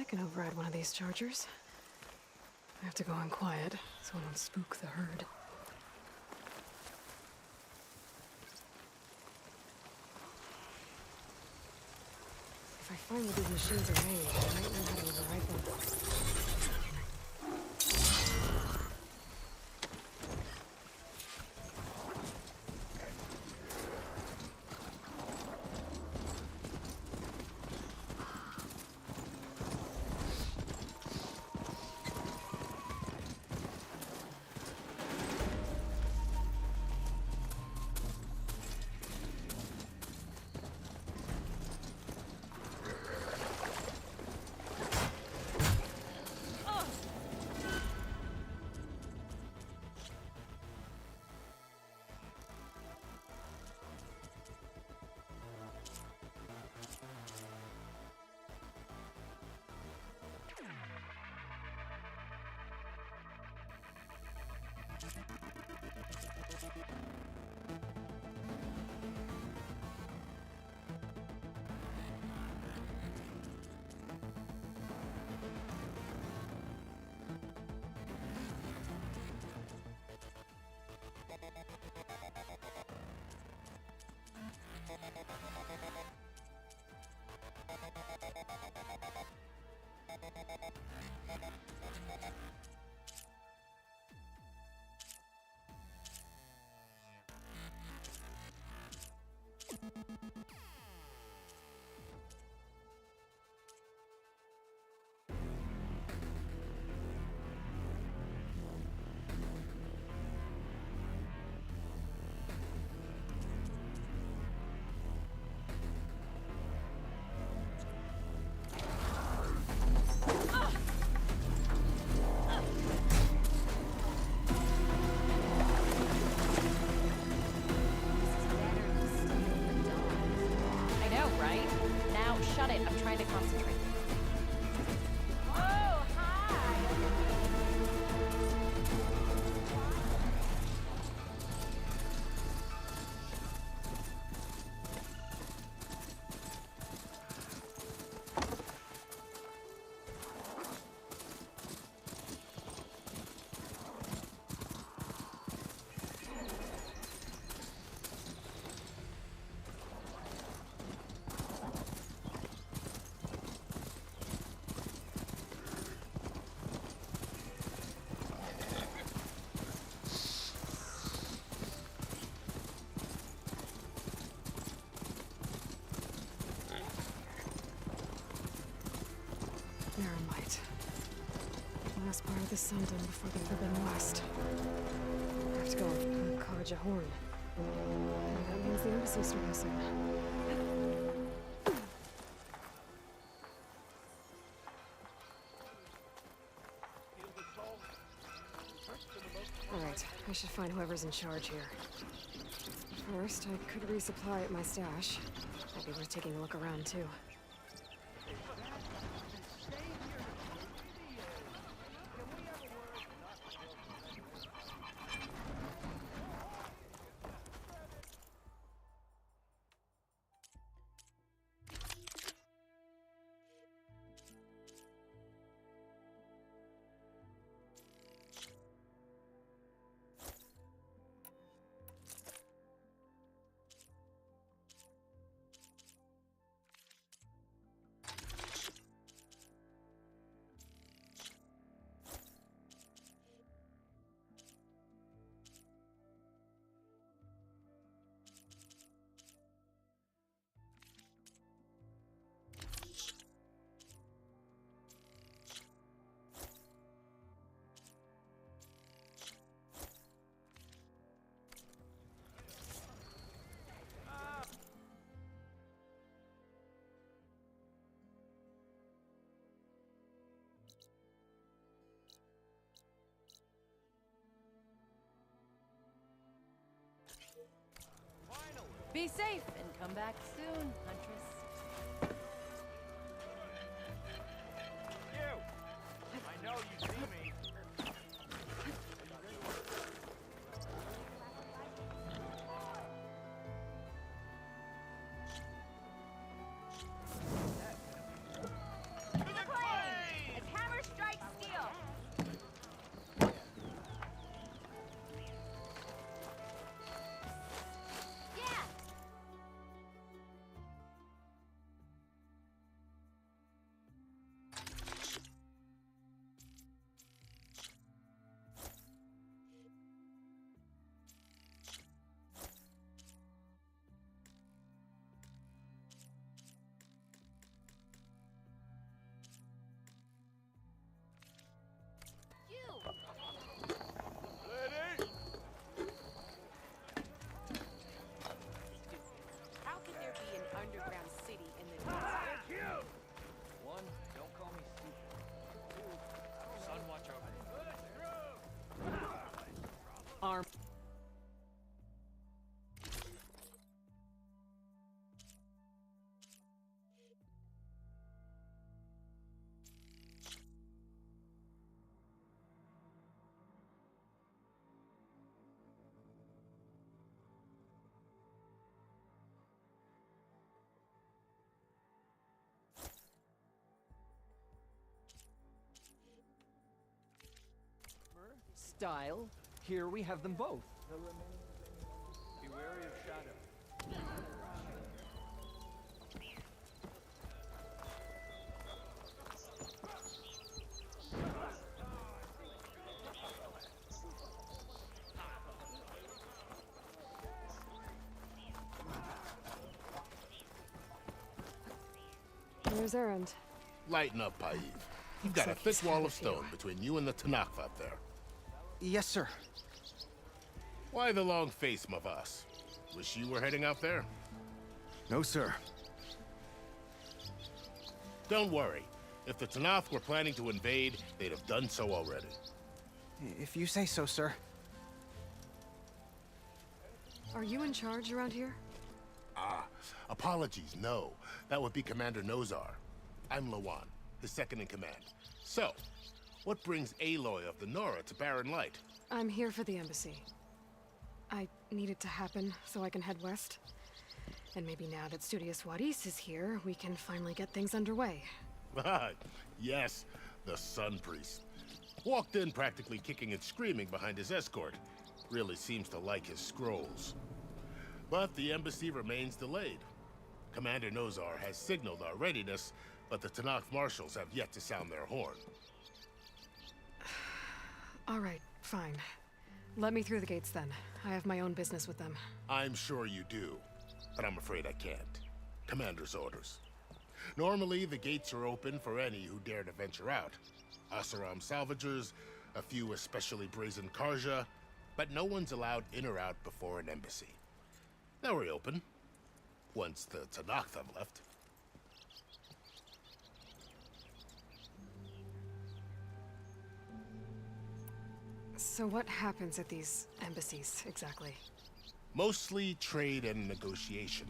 can override one of these chargers. I have to go in quiet, so I don't spook the herd. If I find where these machines are made, I might know how to override them. Shut it, I'm trying to concentrate. Oh, hi! Eremite. Last part of the Sundom before the Forbidden West. I have to go on Karja Horn. And that means the embassy's starting soon. Alright, I should find whoever's in charge here. First, I could resupply at my stash. Might be worth taking a look around, too. Be safe and come back soon, Huntress. You! I know you see me. To the claim! style. Here we have them both. Be wary of Shadow. Where's Erend? Lighten up, Paiv. You've got a like thick he's wall had a of stone few. between you and the Tanakh up there. Yes, sir. Why the long face, Mavas? Wish you were heading out there? No, sir. Don't worry. If the Tanakh were planning to invade, they'd have done so already. If you say so, sir. Are you in charge around here? Apologies, no. That would be Commander Nozar. I'm Lawan, his second in command. So, what brings Aloy of the Nora to Barren Light? I'm here for the embassy. I need it to happen so I can head west. And maybe now that Studious Wadis is here, we can finally get things underway. Yes, the Sun Priest. Walked in practically kicking and screaming behind his escort. Really seems to like his scrolls. But the embassy remains delayed. Commander Nozar has signaled our readiness, but the Tanakh marshals have yet to sound their horn. All right, fine. Let me through the gates then. I have my own business with them. I'm sure you do, but I'm afraid I can't. Commander's orders. Normally, the gates are open for any who dare to venture out. Asaram salvagers, a few especially brazen Karja, but no one's allowed in or out before an embassy. Now we're open, once the Tanakh have left. So what happens at these embassies, exactly? Mostly trade and negotiation.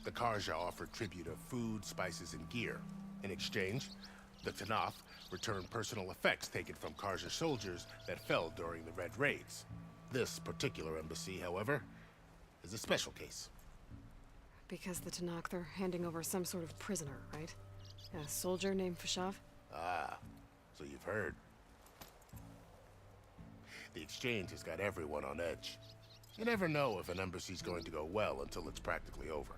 The Karja offer tribute of food, spices, and gear. In exchange, the Tanakh return personal effects taken from Karja soldiers that fell during the Red Raids. This particular embassy, however, is a special case. Because the Tanakh, they're handing over some sort of prisoner, right? A soldier named Fashav? Ah, so you've heard. The exchange has got everyone on edge. You never know if an embassy's going to go well until it's practically over.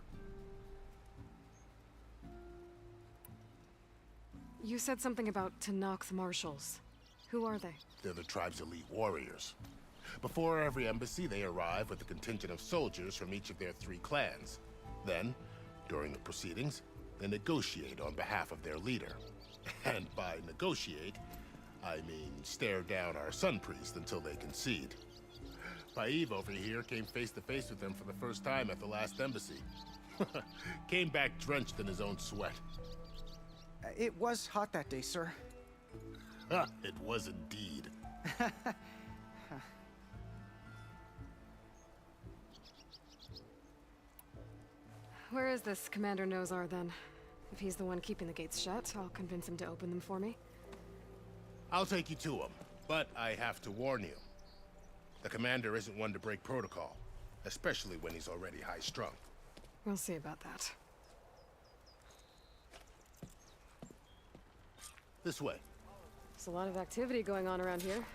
You said something about Tanakh marshals. Who are they? They're the tribe's elite warriors. Before every embassy, they arrive with a contingent of soldiers from each of their 3 clans. Then, during the proceedings, they negotiate on behalf of their leader. And by negotiate, I mean stare down our Sun Priest until they concede. Paiv over here came face to face with them for the first time at the last embassy. Came back drenched in his own sweat. It was hot that day, sir. It was indeed. Where is this Commander Nozar, then? If he's the one keeping the gates shut, I'll convince him to open them for me. I'll take you to him, but I have to warn you. The commander isn't one to break protocol, especially when he's already high-strung. We'll see about that. This way. There's a lot of activity going on around here.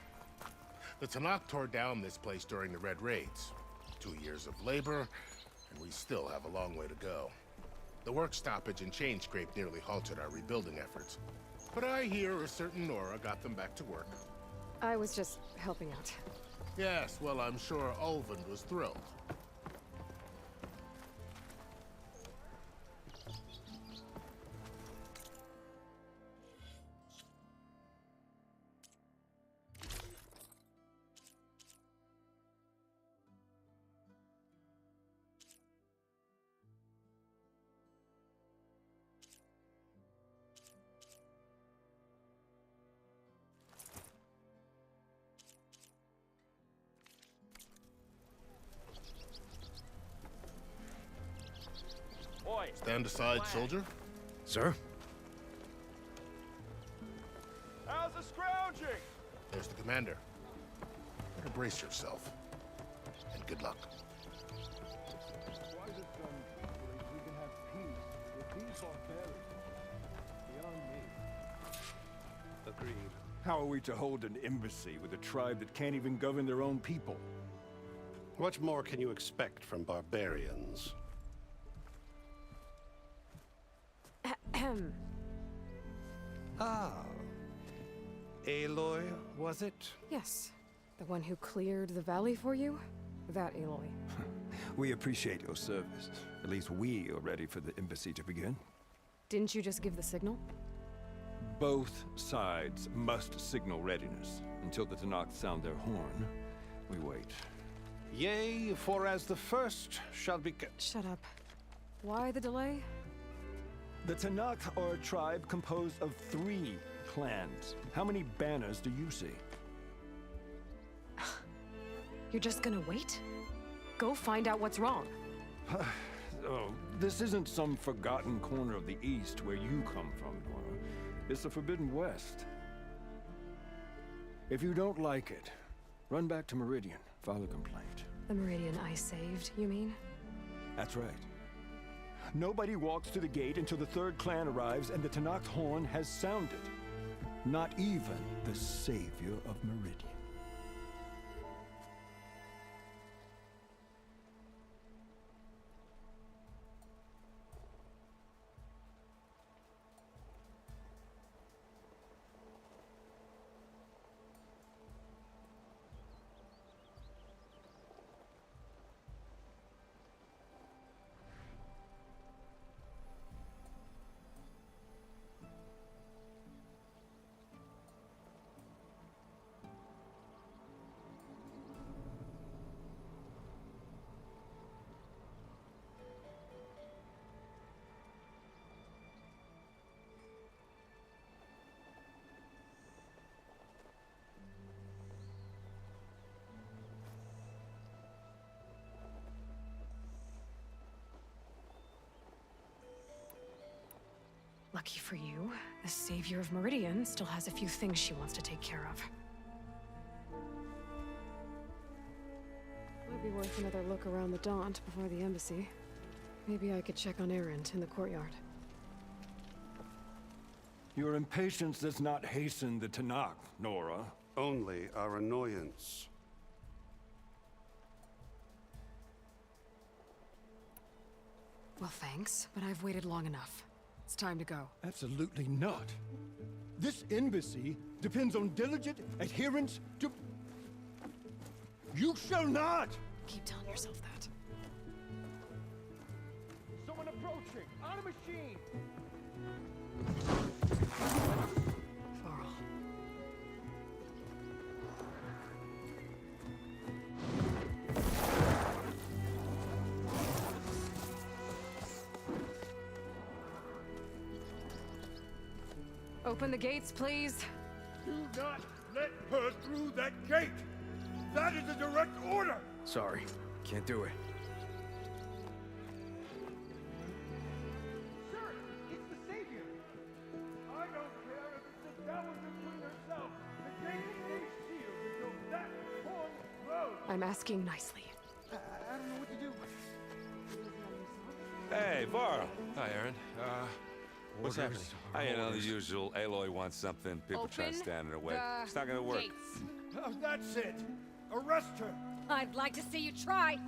The Tanakh tore down this place during the Red Raids. 2 years of labor, and we still have a long way to go. The work stoppage and chain scrape nearly halted our rebuilding efforts. But I hear a certain Nora got them back to work. I was just helping out. Yes, well, I'm sure Ulvund was thrilled. Boy, Stand aside, soldier. Sir? how's the scrounging? There's the commander. Better brace yourself. And good luck. Why the sun we can have peace with these barbarians? Beyond me. Agreed. How are we to hold an embassy with a tribe that can't even govern their own people? What more can you expect from barbarians? Ahem. Ah. Aloy, was it? Yes. The one who cleared the valley for you? That Aloy. We appreciate your service. At least we are ready for the embassy to begin. Didn't you just give the signal? Both sides must signal readiness. Until the Tenakth sound their horn, we wait. Yea, for as the first shall be... Shut up. Why the delay? The Tenakth are a tribe composed of 3 clans. How many banners do you see? You're just gonna wait? Go find out what's wrong. Oh, this isn't some forgotten corner of the East where you come from, Nora. It's the Forbidden West. If you don't like it, run back to Meridian, file a complaint. The Meridian I saved, you mean? That's right. Nobody walks to the gate until the 3rd clan arrives and the Tenakth horn has sounded. Not even the savior of Meridian. Lucky for you, the savior of Meridian still has a few things she wants to take care of. Might be worth another look around the Daunt before the embassy. Maybe I could check on Erend in the courtyard. Your impatience does not hasten the Tenakth, Nora. Only our annoyance. Well, thanks, but I've waited long enough. It's time to go. Absolutely not. This embassy depends on diligent adherence to... You shall not! Keep telling yourself that. Someone approaching! On a machine! Varl. Open the gates, please. Do not let her through that gate! That is a direct order! Sorry, can't do it. Sir, it's the Savior! I don't care if it's the devil between herself. The gate stays sealed until that horn blows. I'm asking nicely. I don't know what to do. Hey, Varl. Hi, Aaron. What's happening? You know, the usual. Aloy wants something. People try to Open stand in her way. the It's not gonna work. gates. That's it! Arrest her! I'd like to see you try.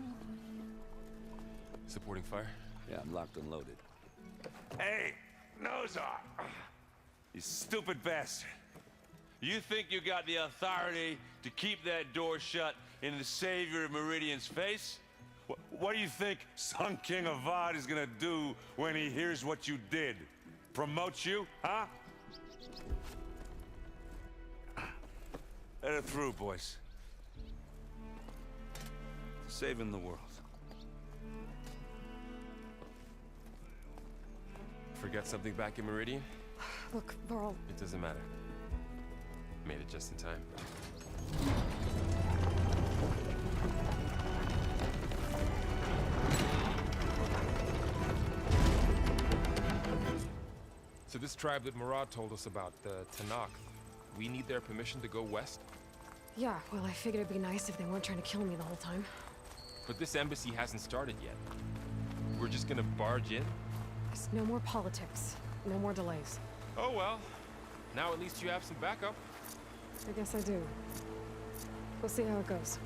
Supporting fire? Yeah, I'm locked and loaded. Hey, Nozar! You stupid bastard. You think you got the authority to keep that door shut in the savior of Meridian's face? What do you think Sun King Avad is gonna do when he hears what you did? Promote you, huh? Let her through, boys. Saving the world. Forget something back in Meridian? Look, Varl, It doesn't matter. Made it just in time. So this tribe that Murad told us about, the Tenakth, we need their permission to go west? yeah, well, I figured it'd be nice if they weren't trying to kill me the whole time. But this embassy hasn't started yet. We're just gonna barge in? There's no more politics. No more delays. Oh well. Now at least you have some backup. I guess I do. We'll see how it goes.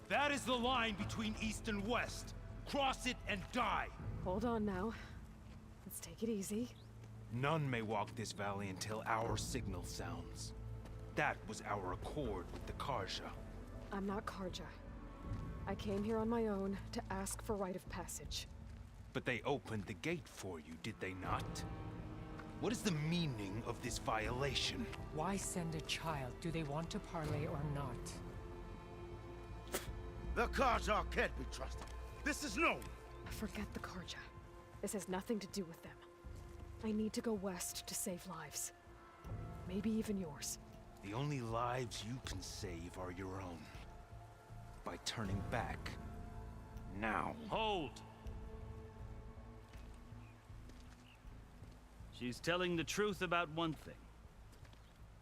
That is the line between East and West. Cross it and die. Hold on now. Let's take it easy. None may walk this valley until our signal sounds. That was our accord with the Karja. I'm not Karja. I came here on my own to ask for rite of passage. But they opened the gate for you, did they not? What is the meaning of this violation? Why send a child? Do they want to parley or not? The Karja can't be trusted. This is known. Forget the Karja. This has nothing to do with them. I need to go west to save lives. Maybe even yours. The only lives you can save are your own. By turning back. Now. Hold! She's telling the truth about one thing.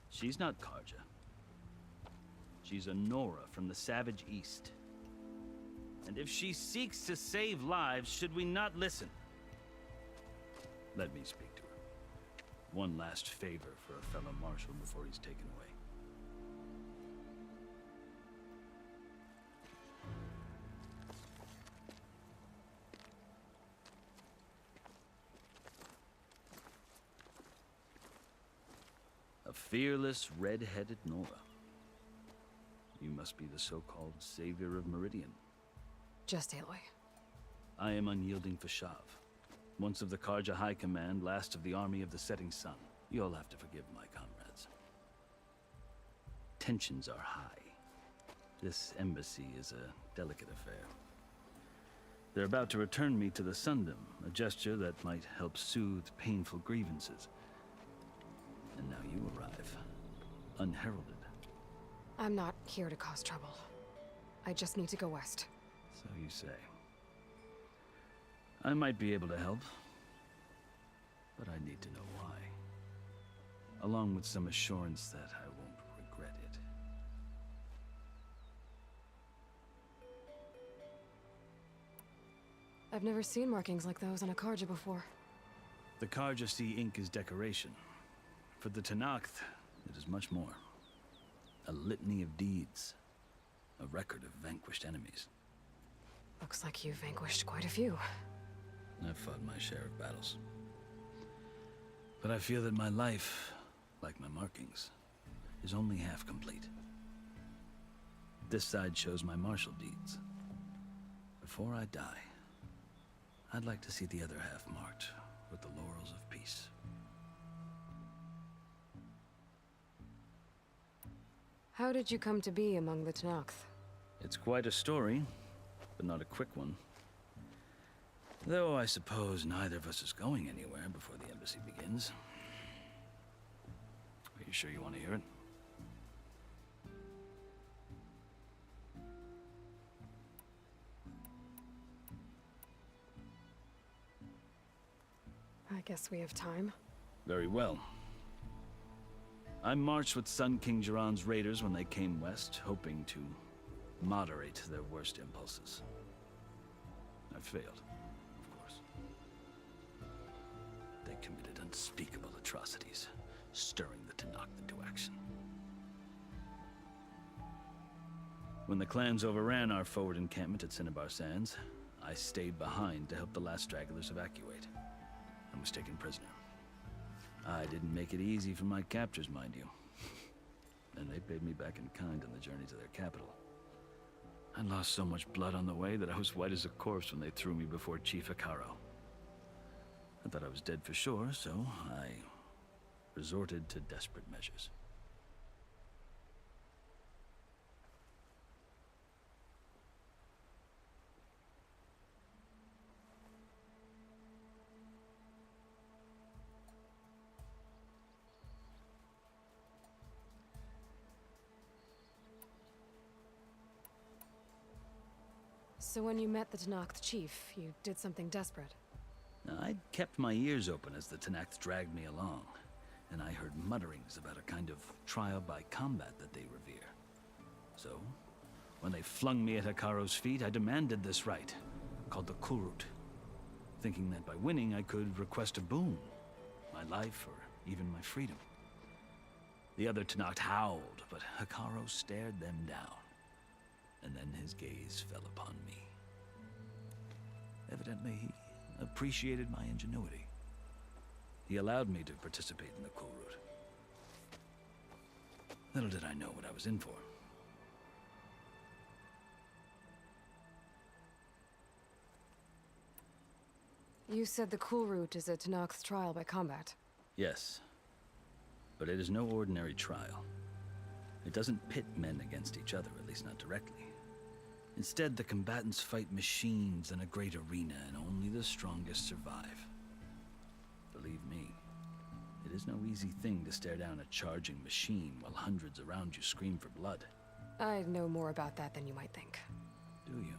She's not Karja. She's a Nora from the Savage East. And if she seeks to save lives, should we not listen? Let me speak to her. One last favor for a fellow marshal before he's taken away. A fearless, red-headed Nora. You must be the so-called savior of Meridian. Just Aloy. I am unyielding Fashav. Once of the Karja High Command, last of the army of the setting sun. You'll have to forgive my comrades. Tensions are high. This embassy is a delicate affair. They're about to return me to the Sundom, a gesture that might help soothe painful grievances. And now you arrive, unheralded. I'm not here to cause trouble. I just need to go west. So you say. I might be able to help, but I need to know why. Along with some assurance that I won't regret it. I've never seen markings like those on a Karja before. The Karja see ink as decoration. For the Tenakth, it is much more. A litany of deeds. A record of vanquished enemies. Looks like you've vanquished quite a few. I've fought my share of battles. But I feel that my life, like my markings, is only half complete. This side shows my martial deeds. Before I die, I'd like to see the other half marked with the laurels of peace. How did you come to be among the Tenakth? It's quite a story, but not a quick one. Though I suppose neither of us is going anywhere before the embassy begins. Are you sure you want to hear it? I guess we have time. Very well. I marched with Sun King Jiran's raiders when they came west, hoping to moderate their worst impulses. I failed, of course. They committed unspeakable atrocities, stirring the Tenakth into action. When the clans overran our forward encampment at Cinnabar Sands, I stayed behind to help the last stragglers evacuate. I was taken prisoner. I didn't make it easy for my captors, mind you. And they paid me back in kind on the journey to their capital. I lost so much blood on the way that I was white as a corpse when they threw me before Chief Hekarro. I thought I was dead for sure, so I resorted to desperate measures. So when you met the Tenakth chief, you did something desperate. Now, I'd kept my ears open as the Tenakth dragged me along, and I heard mutterings about a kind of trial by combat that they revere. So, when they flung me at Hekaro's feet, I demanded this rite, called the Kulrut, thinking that by winning I could request a boon, my life or even my freedom. The other Tenakth howled, but Hekaro stared them down, and then his gaze fell upon me. Evidently, he appreciated my ingenuity. He allowed me to participate in the Kulrut. Little did I know what I was in for. You said the Kulrut is a Tenakth trial by combat. Yes, but it is no ordinary trial. It doesn't pit men against each other, at least not directly. Instead, the combatants fight machines in a great arena, and only the strongest survive. Believe me, it is no easy thing to stare down a charging machine while hundreds around you scream for blood. I know more about that than you might think. Do you?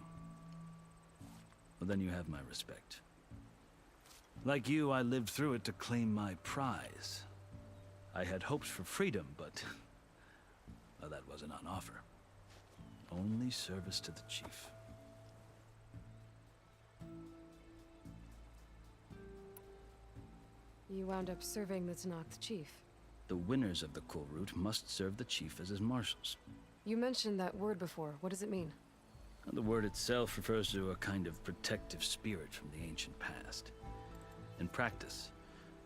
Well, then you have my respect. Like you, I lived through it to claim my prize. I had hopes for freedom, but well, that wasn't on offer. Only service to the chief. You wound up serving the Tenakth chief. The winners of the Kulrut must serve the chief as his marshals. You mentioned that word before. What does it mean? The word itself refers to a kind of protective spirit from the ancient past. In practice,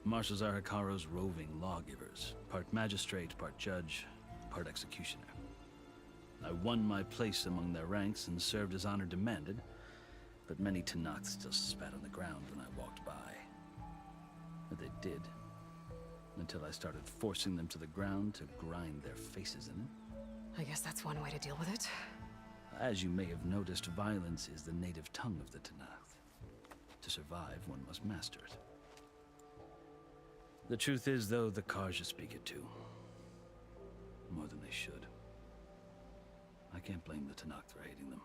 marshals are Hekaro's roving lawgivers, part magistrate, part judge, part executioner. I won my place among their ranks and served as honor demanded, but many Tenakth still spat on the ground when I walked by. But they did, until I started forcing them to the ground to grind their faces in it. I guess that's one way to deal with it. As you may have noticed, violence is the native tongue of the Tenakth. To survive, one must master it. The truth is, though, the Carja speak it too. More than they should. I can't blame the Tenakth for hating them.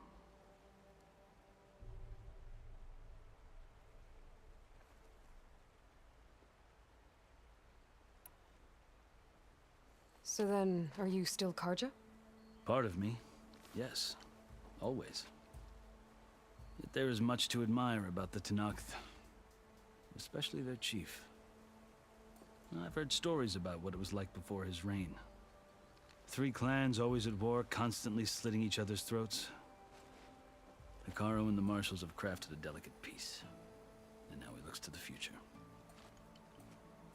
So then, are you still Carja? Part of me, yes. Always. Yet there is much to admire about the Tenakth. Especially their chief. I've heard stories about what it was like before his reign. 3 clans always at war, constantly slitting each other's throats. Hekaro and the marshals have crafted a delicate peace. And now he looks to the future.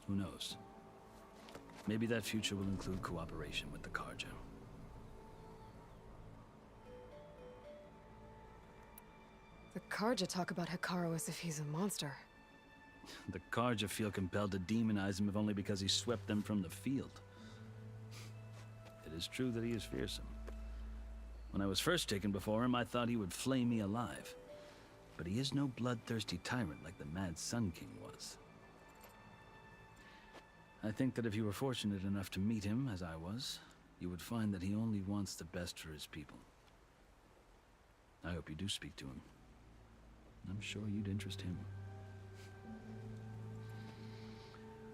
Who knows? Maybe that future will include cooperation with the Carja. The Carja talk about Hekaro as if he's a monster. The Carja feel compelled to demonize him if only because he swept them from the field. It is true that he is fearsome. When I was first taken before him, I thought he would flay me alive. But he is no bloodthirsty tyrant like the Mad Sun King was. I think that if you were fortunate enough to meet him, as I was, you would find that he only wants the best for his people. I hope you do speak to him. I'm sure you'd interest him.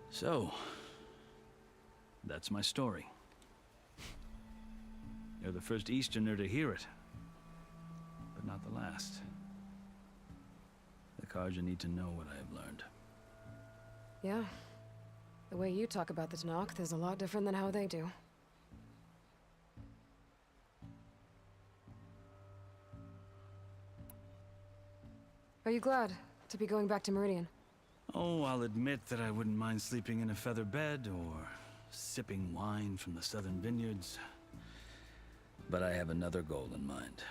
So, that's my story. You're the first Easterner to hear it, but not the last. The Carja need to know what I have learned. Yeah. The way you talk about the Tenakth is a lot different than how they do. Are you glad to be going back to Meridian? Oh, I'll admit that I wouldn't mind sleeping in a feather bed or sipping wine from the southern vineyards. But I have another goal in mind.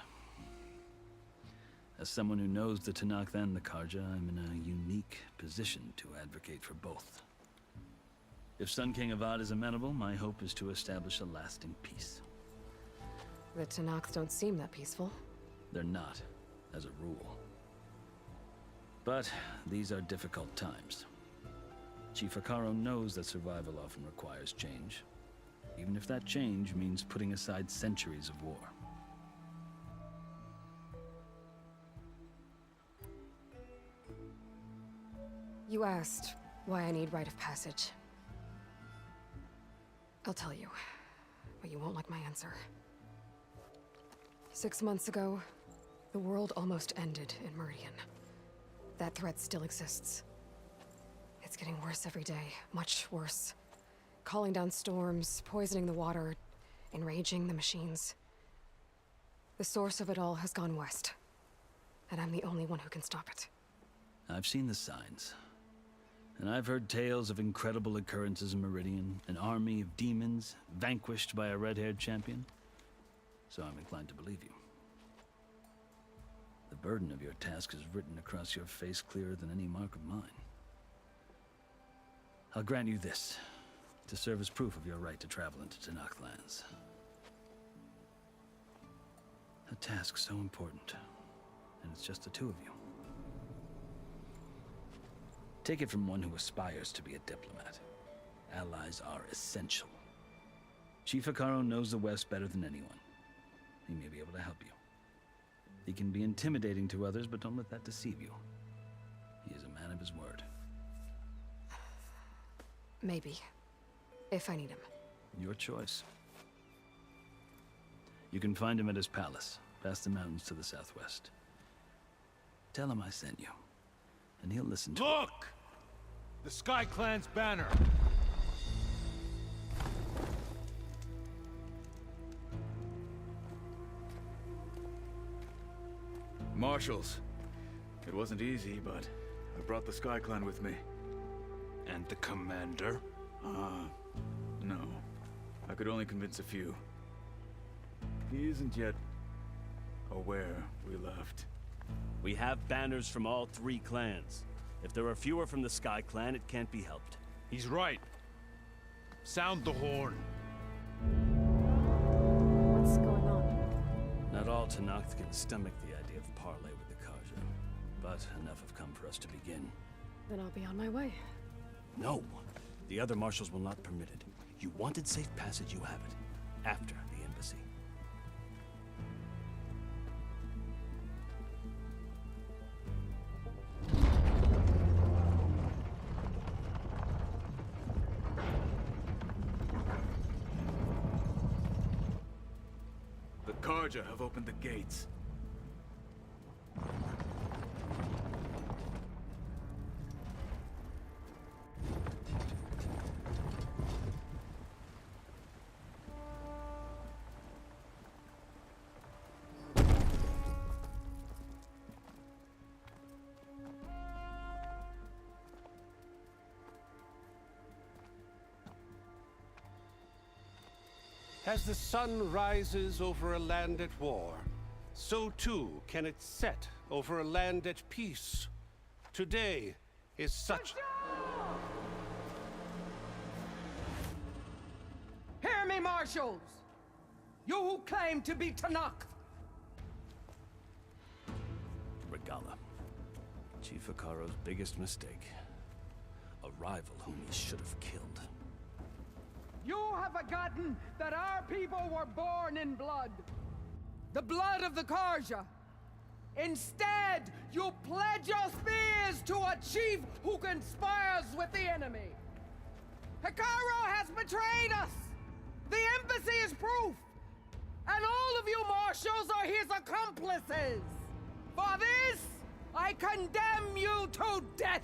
As someone who knows the Tenakth and the Carja, I'm in a unique position to advocate for both. If Sun King Avad is amenable, my hope is to establish a lasting peace. The Tenakth don't seem that peaceful. They're not, as a rule. But these are difficult times. Chief Hekaro knows that survival often requires change, even if that change means putting aside centuries of war. You asked why I need rite of passage. I'll tell you, but you won't like my answer. 6 months ago, the world almost ended in Meridian. That threat still exists. It's getting worse every day, much worse. Calling down storms, poisoning the water, enraging the machines. The source of it all has gone west, and I'm the only one who can stop it. I've seen the signs. And I've heard tales of incredible occurrences in Meridian, an army of demons vanquished by a red-haired champion. So I'm inclined to believe you. The burden of your task is written across your face clearer than any mark of mine. I'll grant you this, to serve as proof of your right to travel into Tenakth lands. A task so important, and it's just the two of you. Take it from one who aspires to be a diplomat. Allies are essential. Chief Hekarro knows the West better than anyone. He may be able to help you. He can be intimidating to others, but don't let that deceive you. He is a man of his word. Maybe. If I need him. Your choice. You can find him at his palace, past the mountains to the southwest. Tell him I sent you, and he'll listen to Look! The Sky Clan's banner! Marshals. It wasn't easy, but I brought the Sky Clan with me. And the commander? No. I could only convince a few. He isn't yet aware we left. We have banners from all 3 clans. If there are fewer from the Sky Clan, it can't be helped. He's right. Sound the horn. What's going on? Not all Tenakth can stomach the idea of parley with the Carja, but enough have come for us to begin. Then I'll be on my way. No. The other marshals will not permit it. You wanted safe passage, you have it. After the embassy. The Carja have opened the gates. As the sun rises over a land at war, so too can it set over a land at peace. Today is such... Hear me, marshals! You who claim to be Tenakth! Regalla. Chief Hekarro's biggest mistake. A rival whom he should have killed. You have forgotten that our people were born in blood. The blood of the Carja. Instead, you pledge your spears to a chief who conspires with the enemy. Hekarro has betrayed us! The embassy is proof! And all of you marshals are his accomplices! For this, I condemn you to death!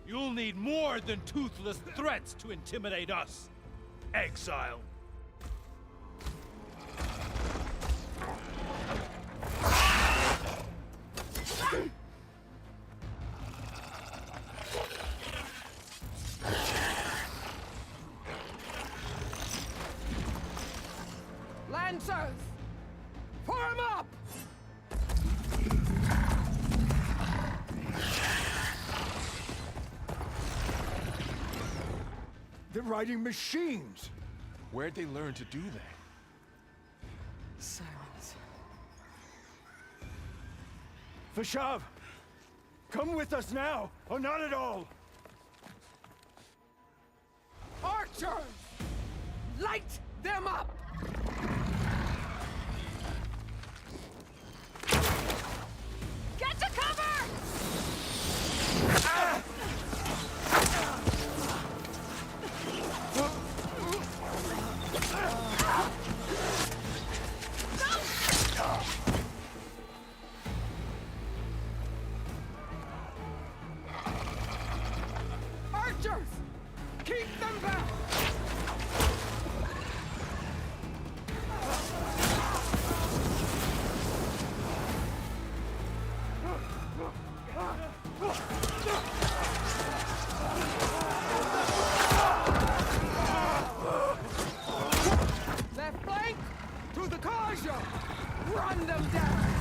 You'll need more than toothless threats to intimidate us. Exile. Lancers! Form up! They're riding machines! Where'd they learn to do that? Silence. Vashav! Come with us now, or not at all! Archers! Light them up! Get to cover! Ah! Keep them back! Left flank! To the Karja! Run them down!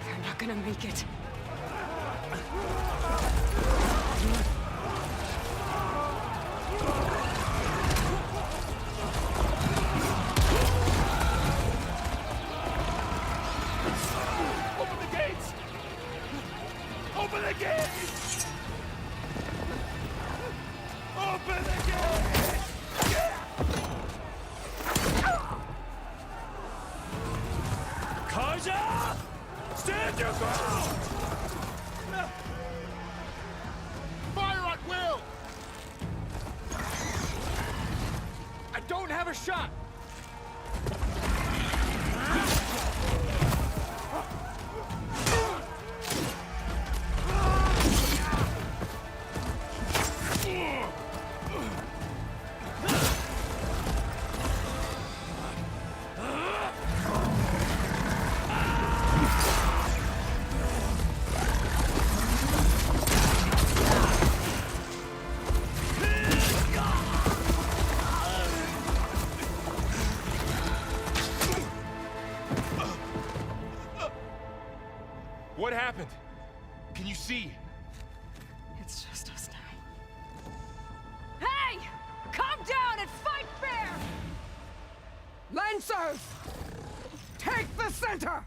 They're not gonna make it. Open the gates! Open the gates! Open the gates! Kaja! Stand your ground! Fire at will! I don't have a shot! What happened? Can you see? It's just us now. Hey! Calm down and fight fair! Lancers! Take the center!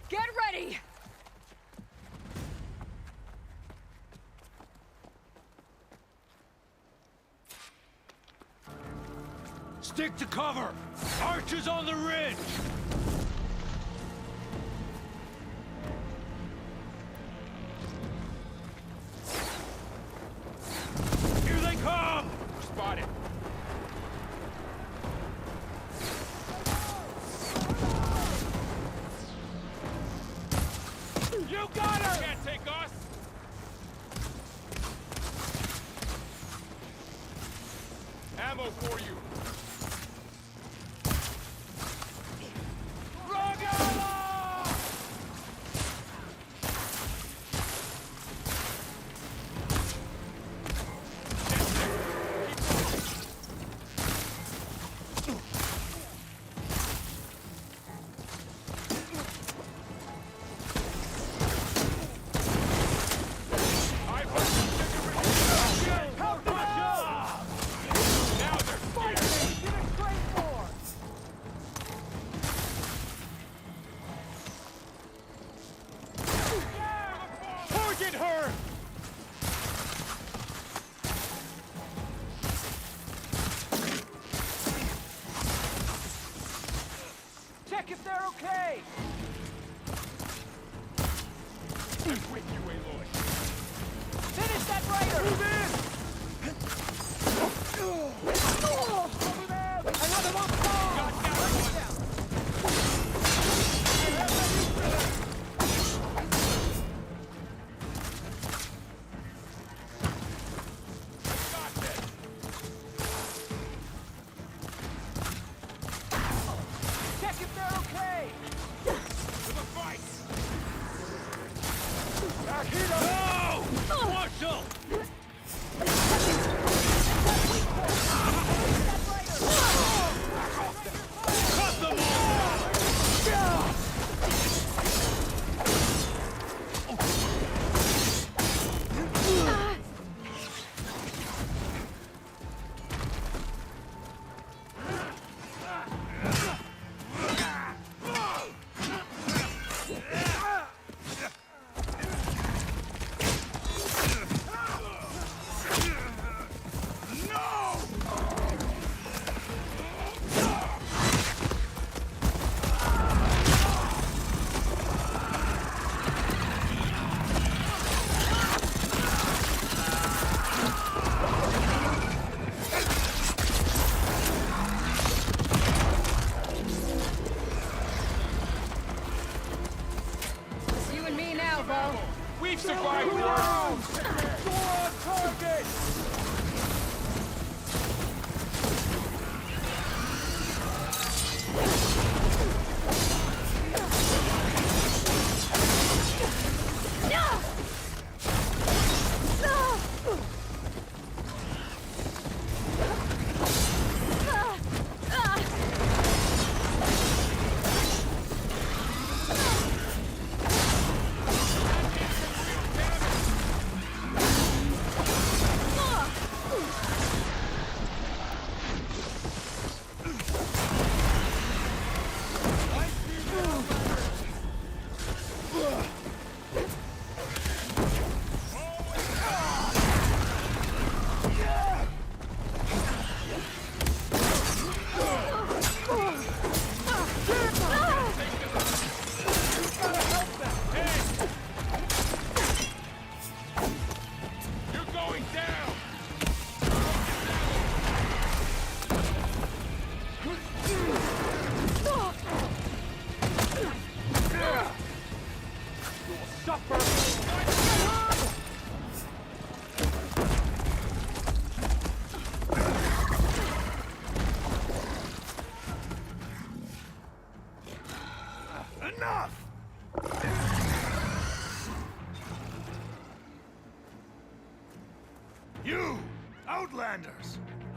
Get ready! Stick to cover! Archers on the ridge! Here they come! Spotted. You got her! Can't take us! Ammo for you! Target her! Check if they're okay! I'm with you, Aloy. Finish that raider! Move in! Another one! Check if they're okay! To the fight! No! Marshal!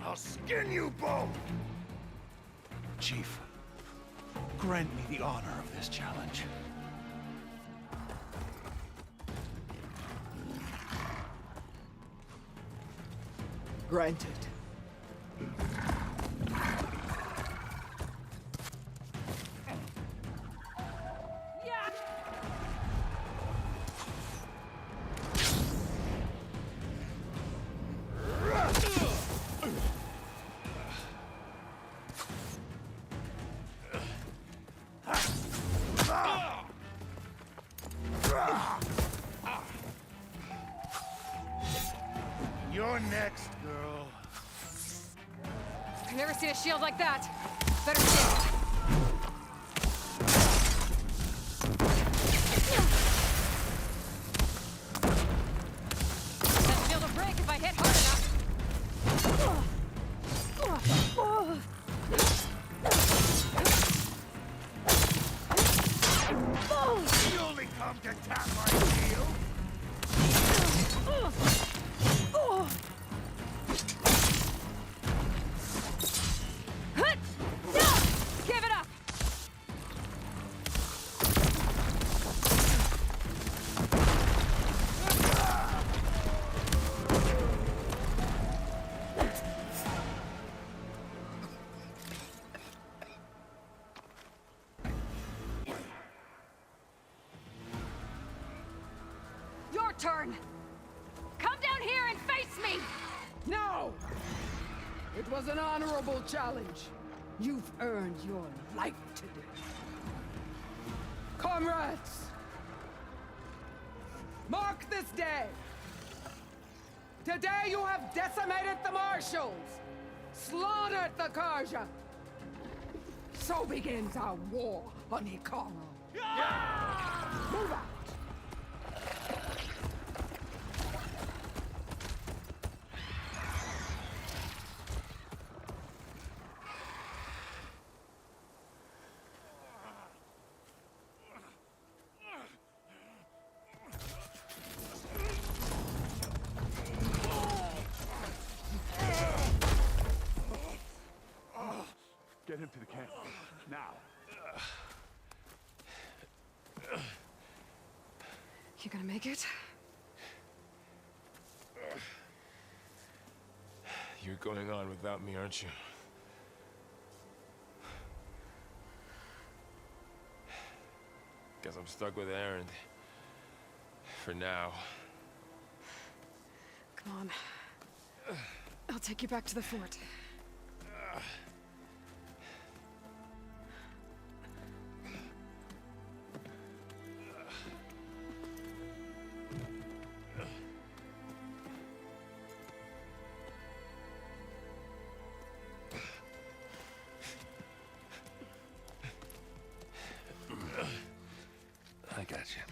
I'll skin you both! Chief, grant me the honor of this challenge. Granted. You're next, girl. I've never seen a shield like that. Better see. That shield will break if I hit hard enough. You only come to tap my shield? Give it up! Your turn! Come down here and face me! No! It was an honorable challenge. You've earned your life today. Comrades! Mark this day! Today you have decimated the Marshals! Slaughtered the Karja! So begins our war on Hikaru. Move out! Get him to the camp. Now. You gonna make it? You're going on without me, aren't you? Guess I'm stuck with Erend. For now. Come on. I'll take you back to the fort. I got you.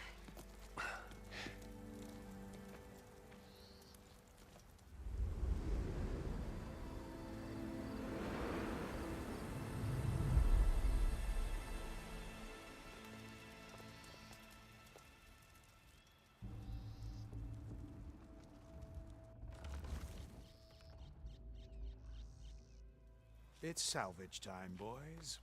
It's salvage time, boys.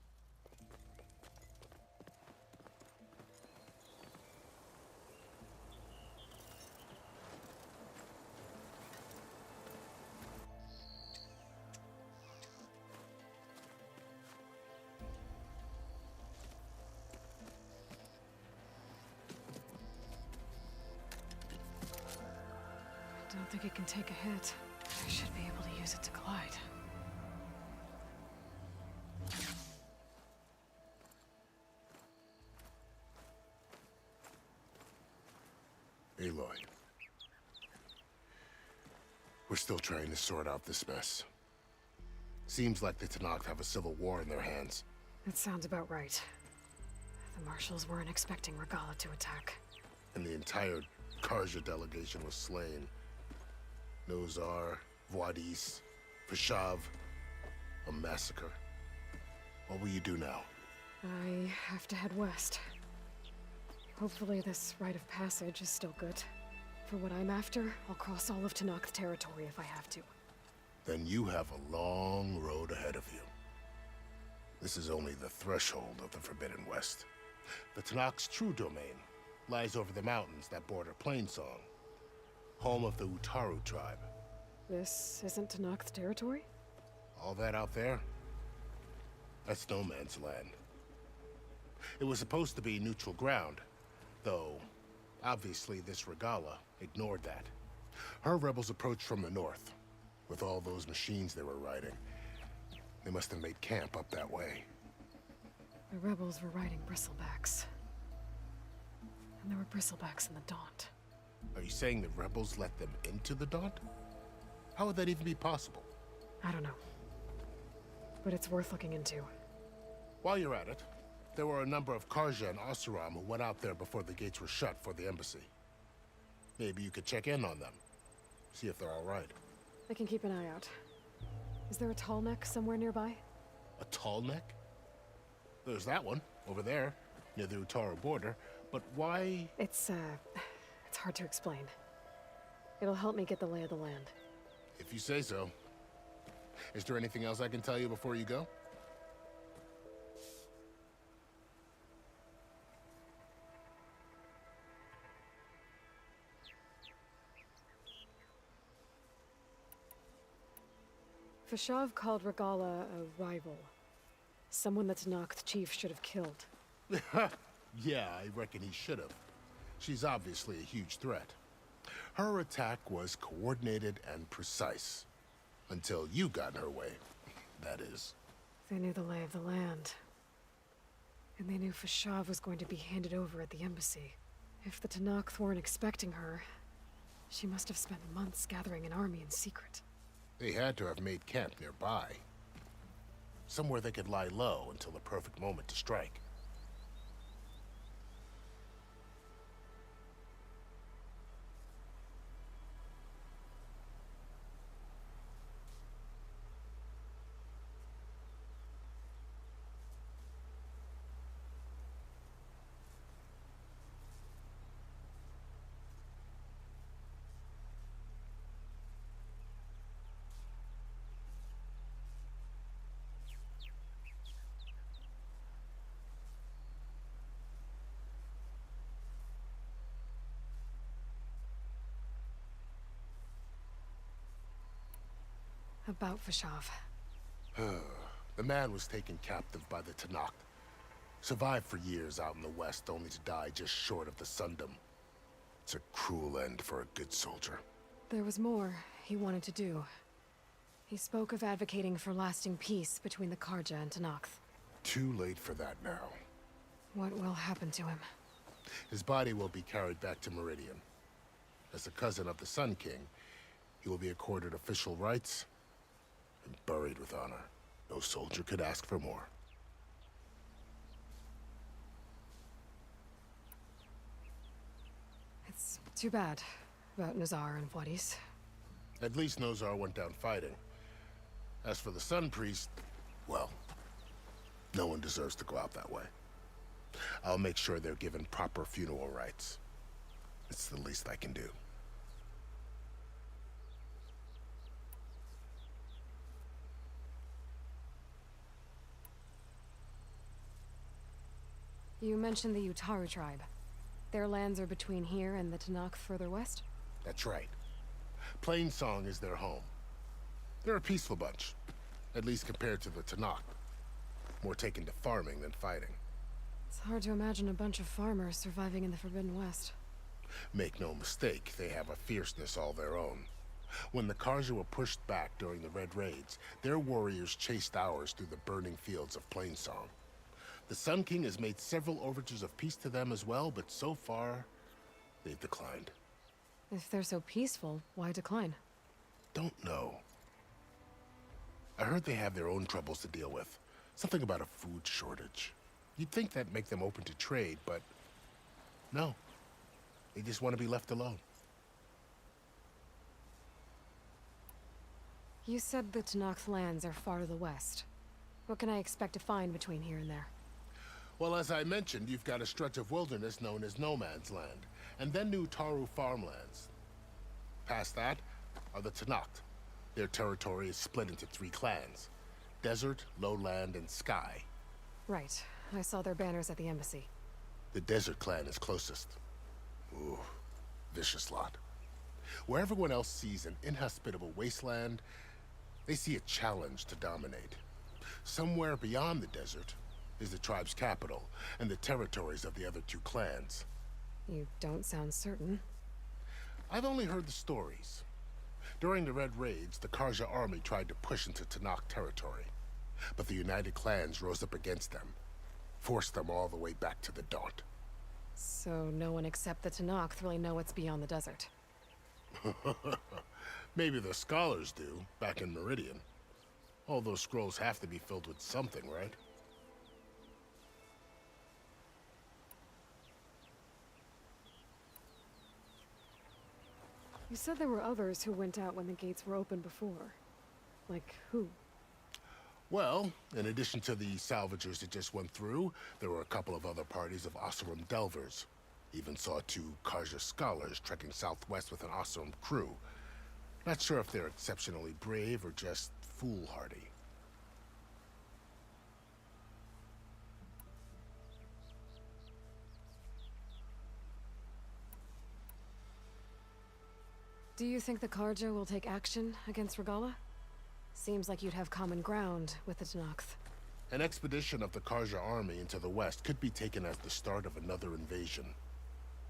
I don't think it can take a hit. I should be able to use it to glide. Aloy. We're still trying to sort out this mess. Seems like the Tenakth have a civil war in their hands. That sounds about right. The Marshals weren't expecting Regalla to attack. And the entire Karja delegation was slain. Nozar, Vuadis, Fashav. A massacre. What will you do now? I have to head west. Hopefully this rite of passage is still good. For what I'm after, I'll cross all of Tenakth territory if I have to. then you have a long road ahead of you. This is only the threshold of the Forbidden West. The Tenakth's true domain lies over the mountains that border Plainsong, home of the Utaru tribe. This isn't Tenakth's territory? All that out there, that's no man's land. It was supposed to be neutral ground, though obviously this Regalla ignored that. Her rebels approached from the north. With all those machines they were riding, they must have made camp up that way. The rebels were riding bristlebacks. And there were bristlebacks in the Daunt. Are you saying the rebels let them into the Daunt? How would that even be possible? I don't know. But it's worth looking into. While you're at it, there were a number of Carja and Oseram who went out there before the gates were shut for the embassy. Maybe you could check in on them. See if they're all right. I can keep an eye out. Is there a tall neck somewhere nearby? A tall neck? There's that one, over there, near the Utaru border. But why? It's hard to explain. It'll help me get the lay of the land. If you say so. Is there anything else I can tell you before you go? Fashav called Regalla a rival. Someone that Tenakth chief should have killed. Yeah, I reckon he should have. She's obviously a huge threat. Her attack was coordinated and precise. Until you got in her way, that is. They knew the lay of the land. And they knew Fashav was going to be handed over at the embassy. If the Tenakth weren't expecting her, she must have spent months gathering an army in secret. They had to have made camp nearby. Somewhere they could lie low until the perfect moment to strike. About Fashav. The man was taken captive by the Tenakth. Survived for years out in the west, only to die just short of the Sundom. It's a cruel end for a good soldier. There was more he wanted to do. He spoke of advocating for lasting peace between the Carja and Tenakth. Too late for that now. What will happen to him? His body will be carried back to Meridian. As a cousin of the Sun King, he will be accorded official rights and buried with honor. No soldier could ask for more. It's too bad about Nazar and Wadis. At least Nozar went down fighting. As for the Sun Priest, well, no one deserves to go out that way. I'll make sure they're given proper funeral rites. It's the least I can do. You mentioned the Utaru tribe. Their lands are between here and the Tenakth further west? That's right. Plainsong is their home. They're a peaceful bunch, at least compared to the Tenakth. More taken to farming than fighting. It's hard to imagine a bunch of farmers surviving in the Forbidden West. Make no mistake, they have a fierceness all their own. When the Carja were pushed back during the Red Raids, their warriors chased ours through the burning fields of Plainsong. The Sun King has made several overtures of peace to them as well, but so far, they've declined. If they're so peaceful, why decline? Don't know. I heard they have their own troubles to deal with. Something about a food shortage. You'd think that'd make them open to trade, but no. They just want to be left alone. You said the Tenakth lands are far to the west. What can I expect to find between here and there? Well, as I mentioned, you've got a stretch of wilderness known as No Man's Land, and then Utaru farmlands. Past that are the Tenakth, Their territory is split into 3 clans: Desert, Lowland, and Sky. Right. I saw their banners at the embassy. The Desert clan is closest. Ooh, vicious lot. Where everyone else sees an inhospitable wasteland, they see a challenge to dominate. Somewhere beyond the desert is the tribe's capital and the territories of the other 2 clans. You don't sound certain. I've only heard the stories. During the Red Raids, the Karja army tried to push into Tenakth territory, but the United Clans rose up against them, forced them all the way back to the Daunt. So no one except the Tenakth really know what's beyond the desert. Maybe the scholars do, back in Meridian. All those scrolls have to be filled with something, right? You said there were others who went out when the gates were open before. Like who? Well, in addition to the salvagers that just went through, there were a couple of other parties of Oseram Delvers. Even saw 2 Karja scholars trekking southwest with an Oseram crew. Not sure if they're exceptionally brave or just foolhardy. Do you think the Karja will take action against Regalla? Seems like you'd have common ground with the Tenakth. An expedition of the Karja army into the west could be taken as the start of another invasion.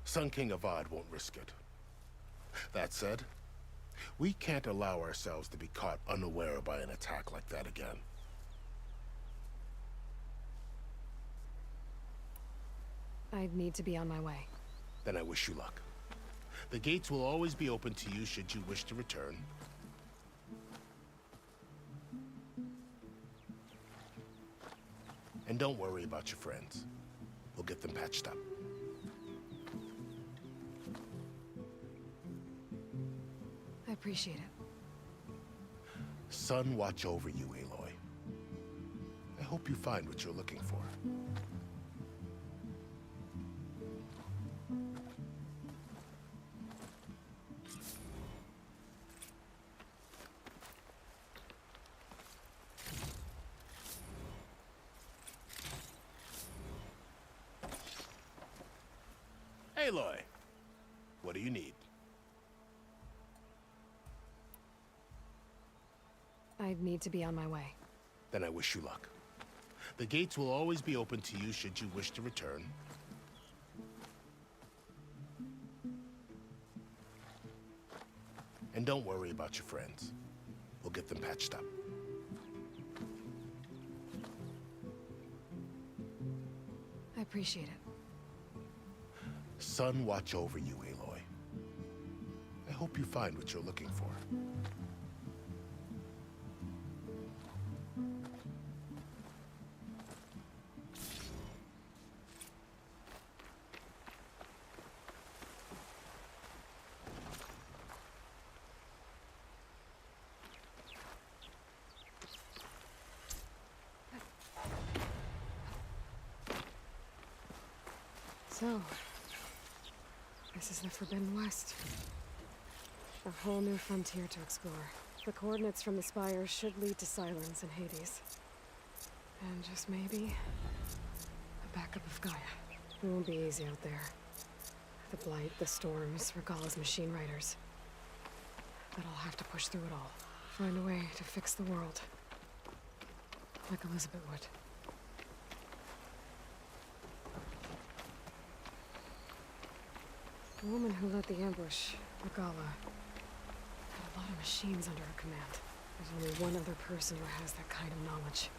Sun King Avad won't risk it. That said, we can't allow ourselves to be caught unaware by an attack like that again. I'd need to be on my way. Then I wish you luck. The gates will always be open to you should you wish to return. And don't worry about your friends. We'll get them patched up. I appreciate it. Sun watch over you, Aloy. I hope you find what you're looking for. Aloy, what do you need? I'd need to be on my way. Then I wish you luck. The gates will always be open to you should you wish to return. And don't worry about your friends. We'll get them patched up. I appreciate it. Sun watch over you, Aloy. I hope you find what you're looking for. So, this is the Forbidden West. A whole new frontier to explore. The coordinates from the spire should lead to Silence and Hades. And just maybe, a backup of Gaia. It won't be easy out there. The Blight, the Storms, Regalla's machine riders. But I'll have to push through it all. Find a way to fix the world. Like Elizabeth would. The woman who led the ambush, Regalla, had a lot of machines under her command. There's only one other person who has that kind of knowledge.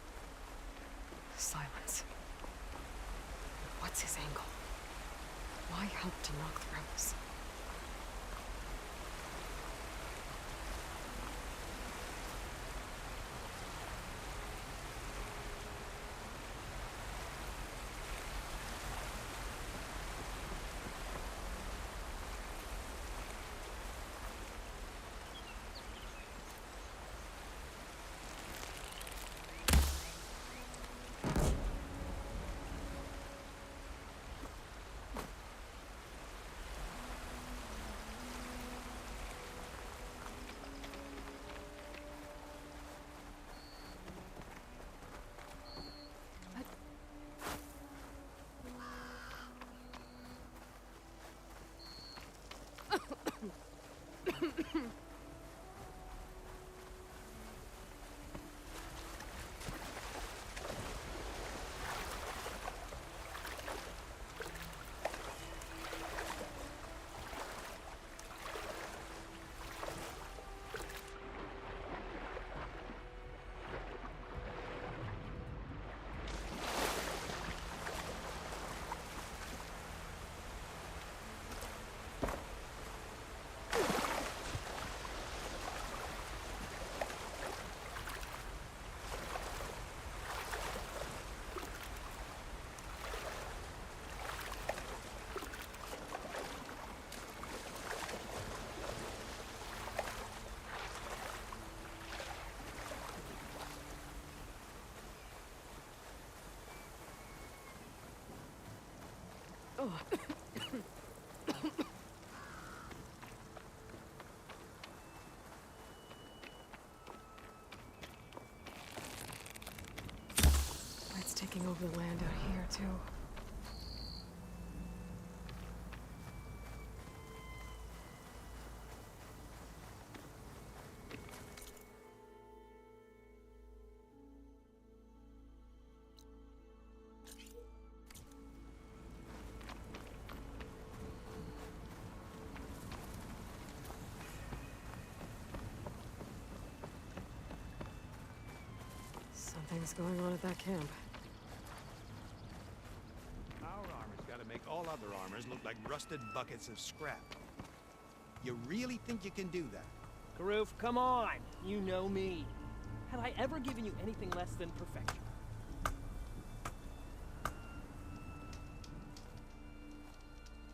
Silence. What's his angle? Why help to knock the rebels? It's taking over the land out here, too. Something's going on at that camp. Our armor's gotta make all other armors look like rusted buckets of scrap. You really think you can do that? Karuf, come on! You know me. Have I ever given you anything less than perfection?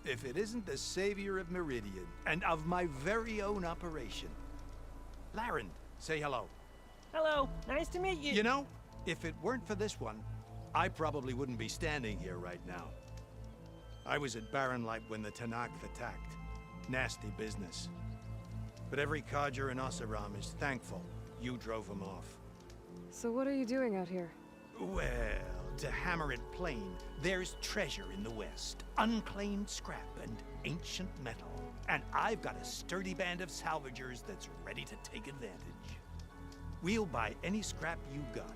If it isn't the savior of Meridian, and of my very own operation. Laren, say hello. Hello, nice to meet you. You know, if it weren't for this one, I probably wouldn't be standing here right now. I was at Barrenlight when the Tenakth attacked. Nasty business. But every Carja in Oseram is thankful you drove them off. So what are you doing out here? Well, to hammer it plain, there's treasure in the West. Unclaimed scrap and ancient metal. And I've got a sturdy band of salvagers that's ready to take advantage. We'll buy any scrap you got.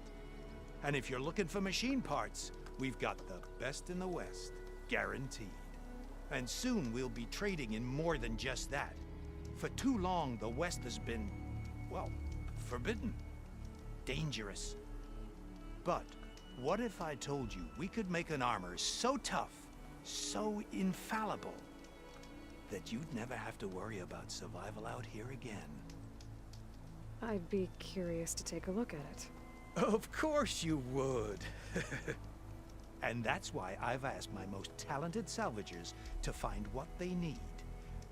And if you're looking for machine parts, we've got the best in the West, guaranteed. And soon we'll be trading in more than just that. For too long, the West has been, well, forbidden. Dangerous. But what if I told you we could make an armor so tough, so infallible, that you'd never have to worry about survival out here again? I'd be curious to take a look at it. Of course you would. And that's why I've asked my most talented salvagers to find what they need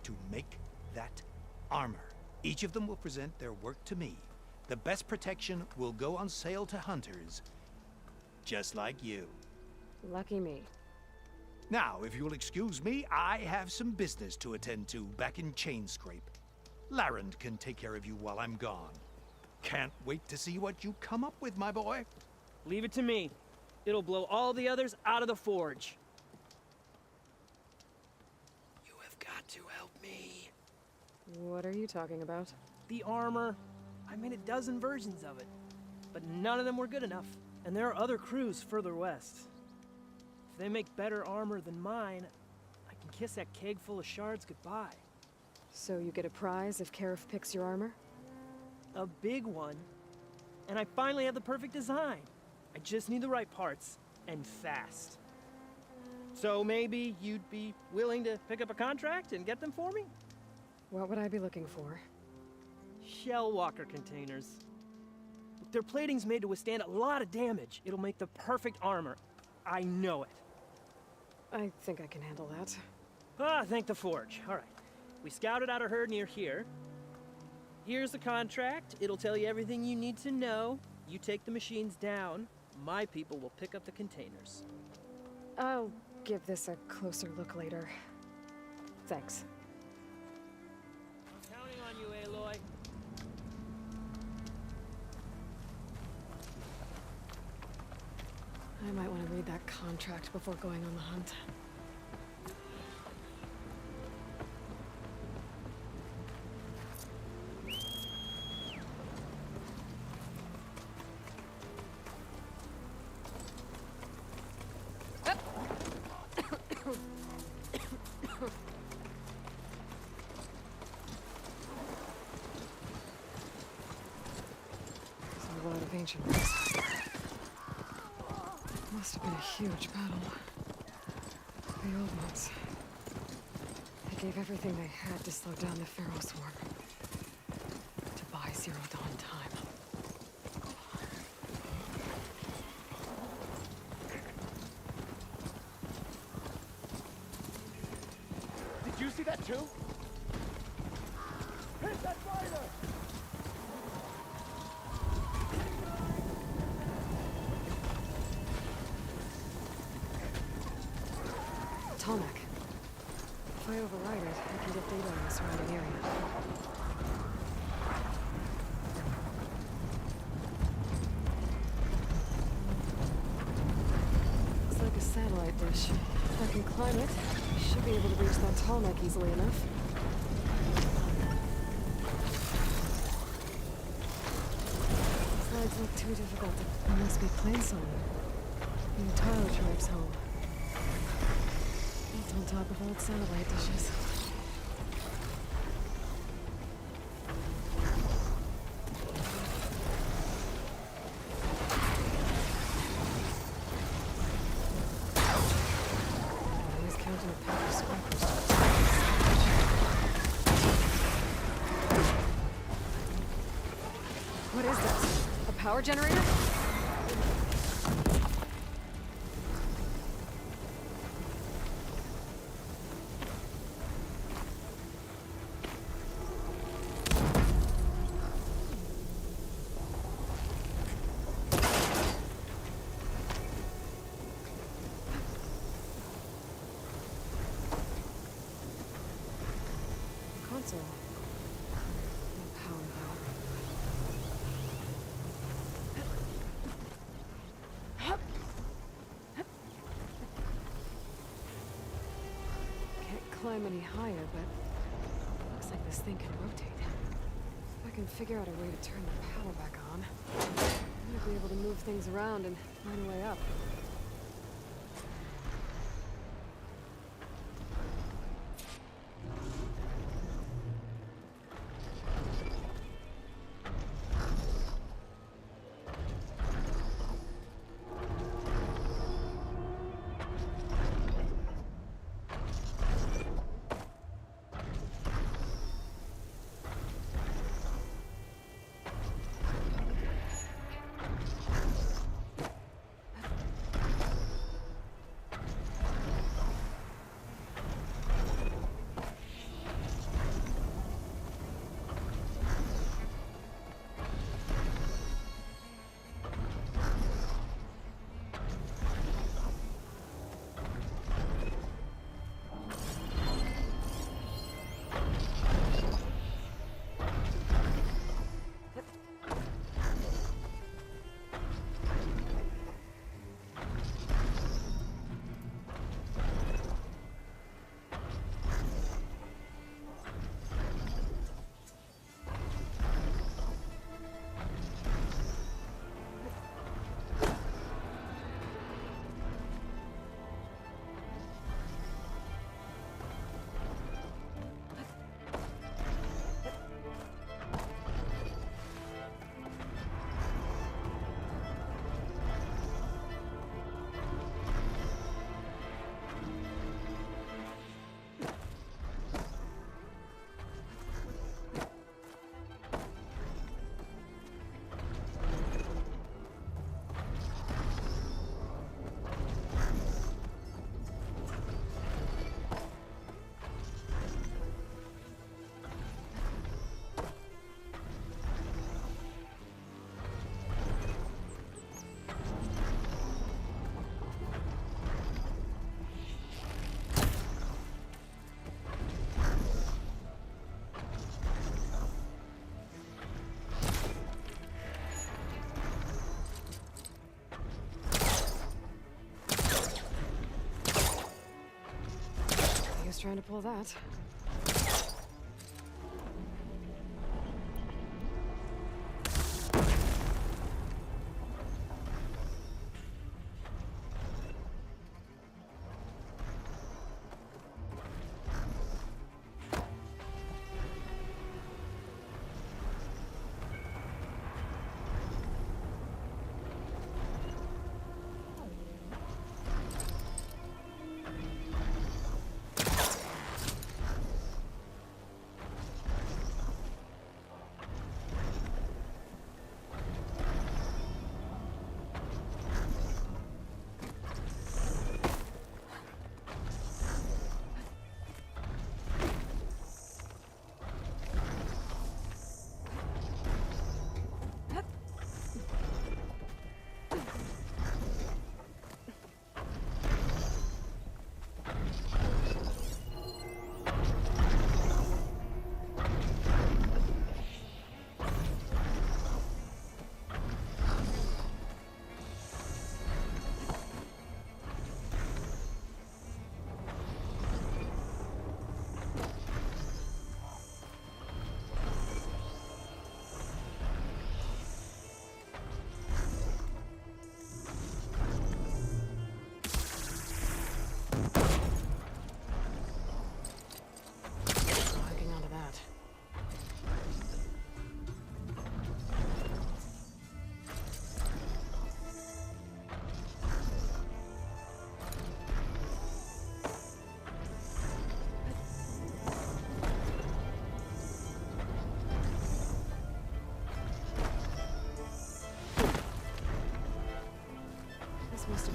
to make that armor. Each of them will present their work to me. The best protection will go on sale to hunters, just like you. Lucky me. Now, if you'll excuse me, I have some business to attend to back in Chainscrape. Laren can take care of you while I'm gone. Can't wait to see what you come up with, my boy. Leave it to me. It'll blow all the others out of the forge. You have got to help me. What are you talking about? The armor. I made a dozen versions of it, but none of them were good enough. And there are other crews further west. If they make better armor than mine, I can kiss that keg full of shards goodbye. So you get a prize if Karif picks your armor? A big one. And I finally have the perfect design. I just need the right parts, and fast. So maybe you'd be willing to pick up a contract and get them for me? What would I be looking for? Shell walker containers. Their plating's made to withstand a lot of damage. It'll make the perfect armor. I know it. I think I can handle that. Ah, thank the forge. All right. We scouted out a herd near here. Here's the contract. It'll tell you everything you need to know. You take the machines down. My people will pick up the containers. I'll give this a closer look later. Thanks. I'm counting on you, Aloy. I might want to read that contract before going on the hunt. There's a lot of ancient races. Must have been a huge battle. The old ones. They gave everything they had to slow down the Pharaoh swarm. To buy Zero Dawn time. Did you see that too? Hit that fighter! Tallneck. If I override it, I can get data on the surrounding area. Looks like a satellite dish. If I can climb it, I should be able to reach that Tallneck easily enough. Slides look too difficult. It must be Plainsong. The Tyler tribe's home. It's on top of old satellite dishes. I was counting a pack of scrappers. What is this? A power generator? Console. No power though. Can't climb any higher, but looks like this thing can rotate. If I can figure out a way to turn the power back on, I might be able to move things around and find a way up. Trying to pull that.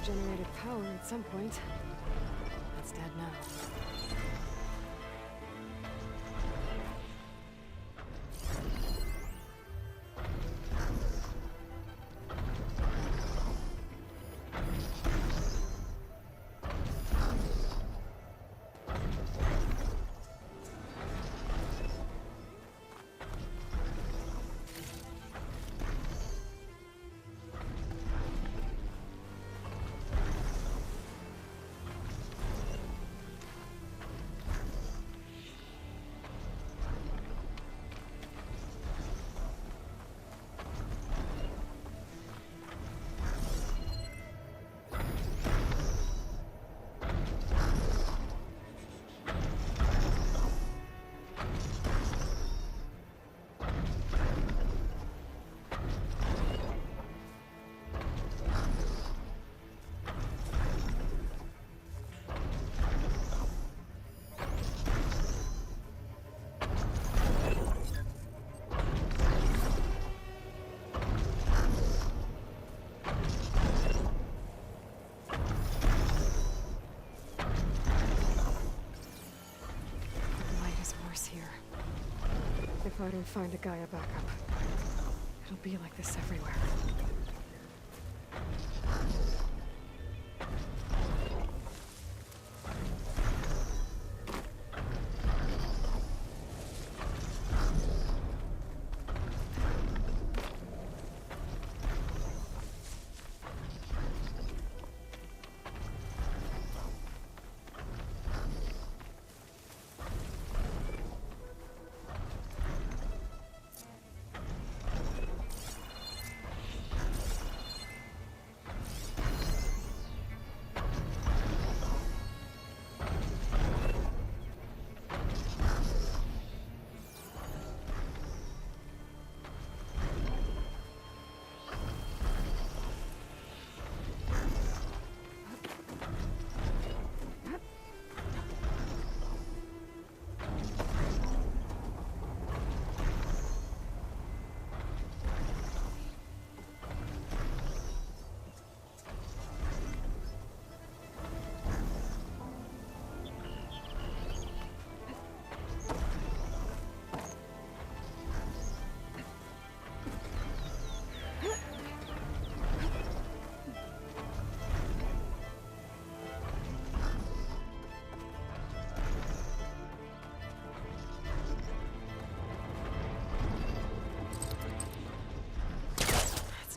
generated power at some point. It's dead now. If I don't find a Gaia backup, it'll be like this everywhere.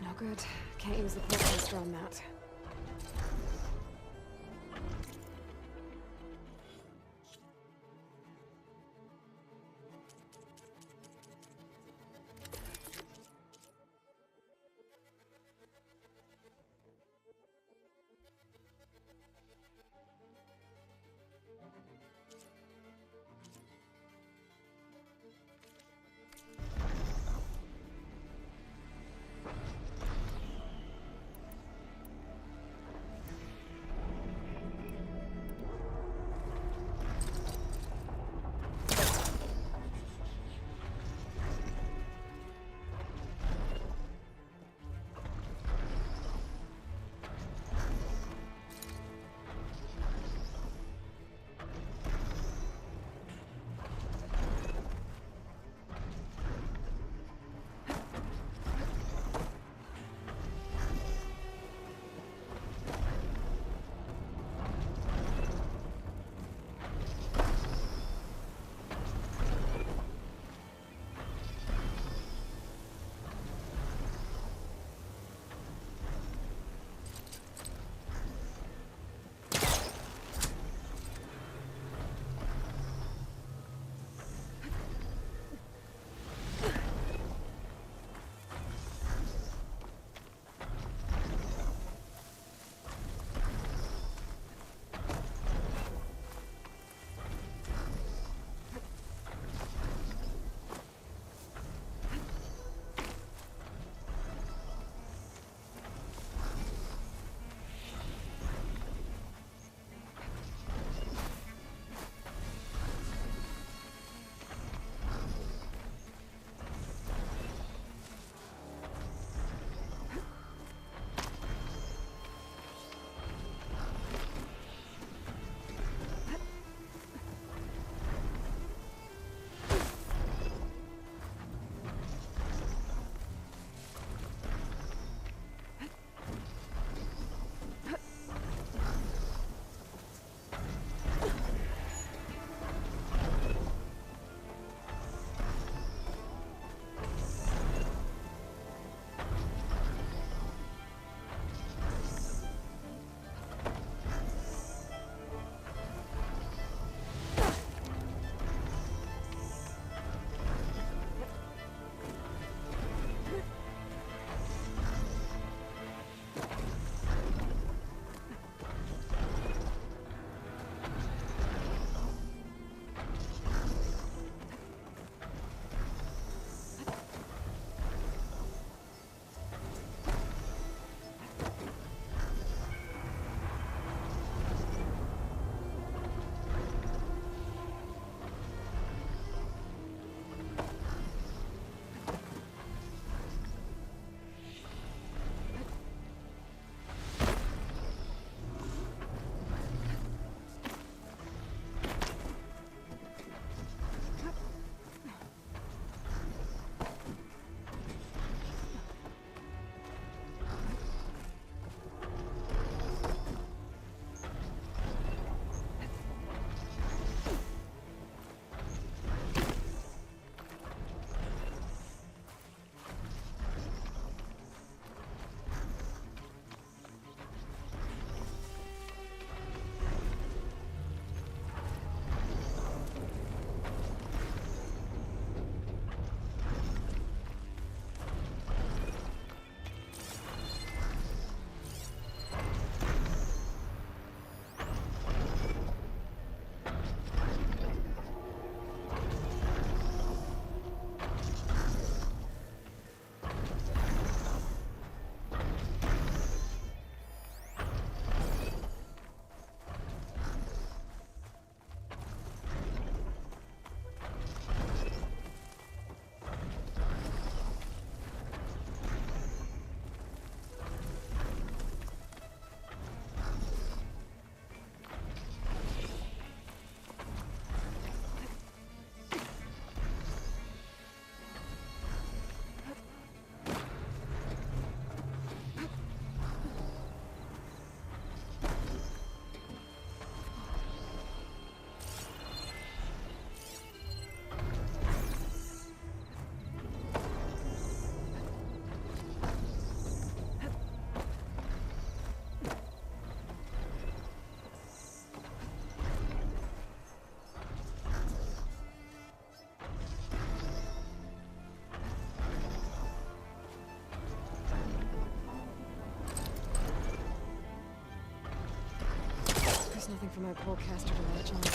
No good. Can't use the pulse on that. Nothing for my polecaster to latch onto.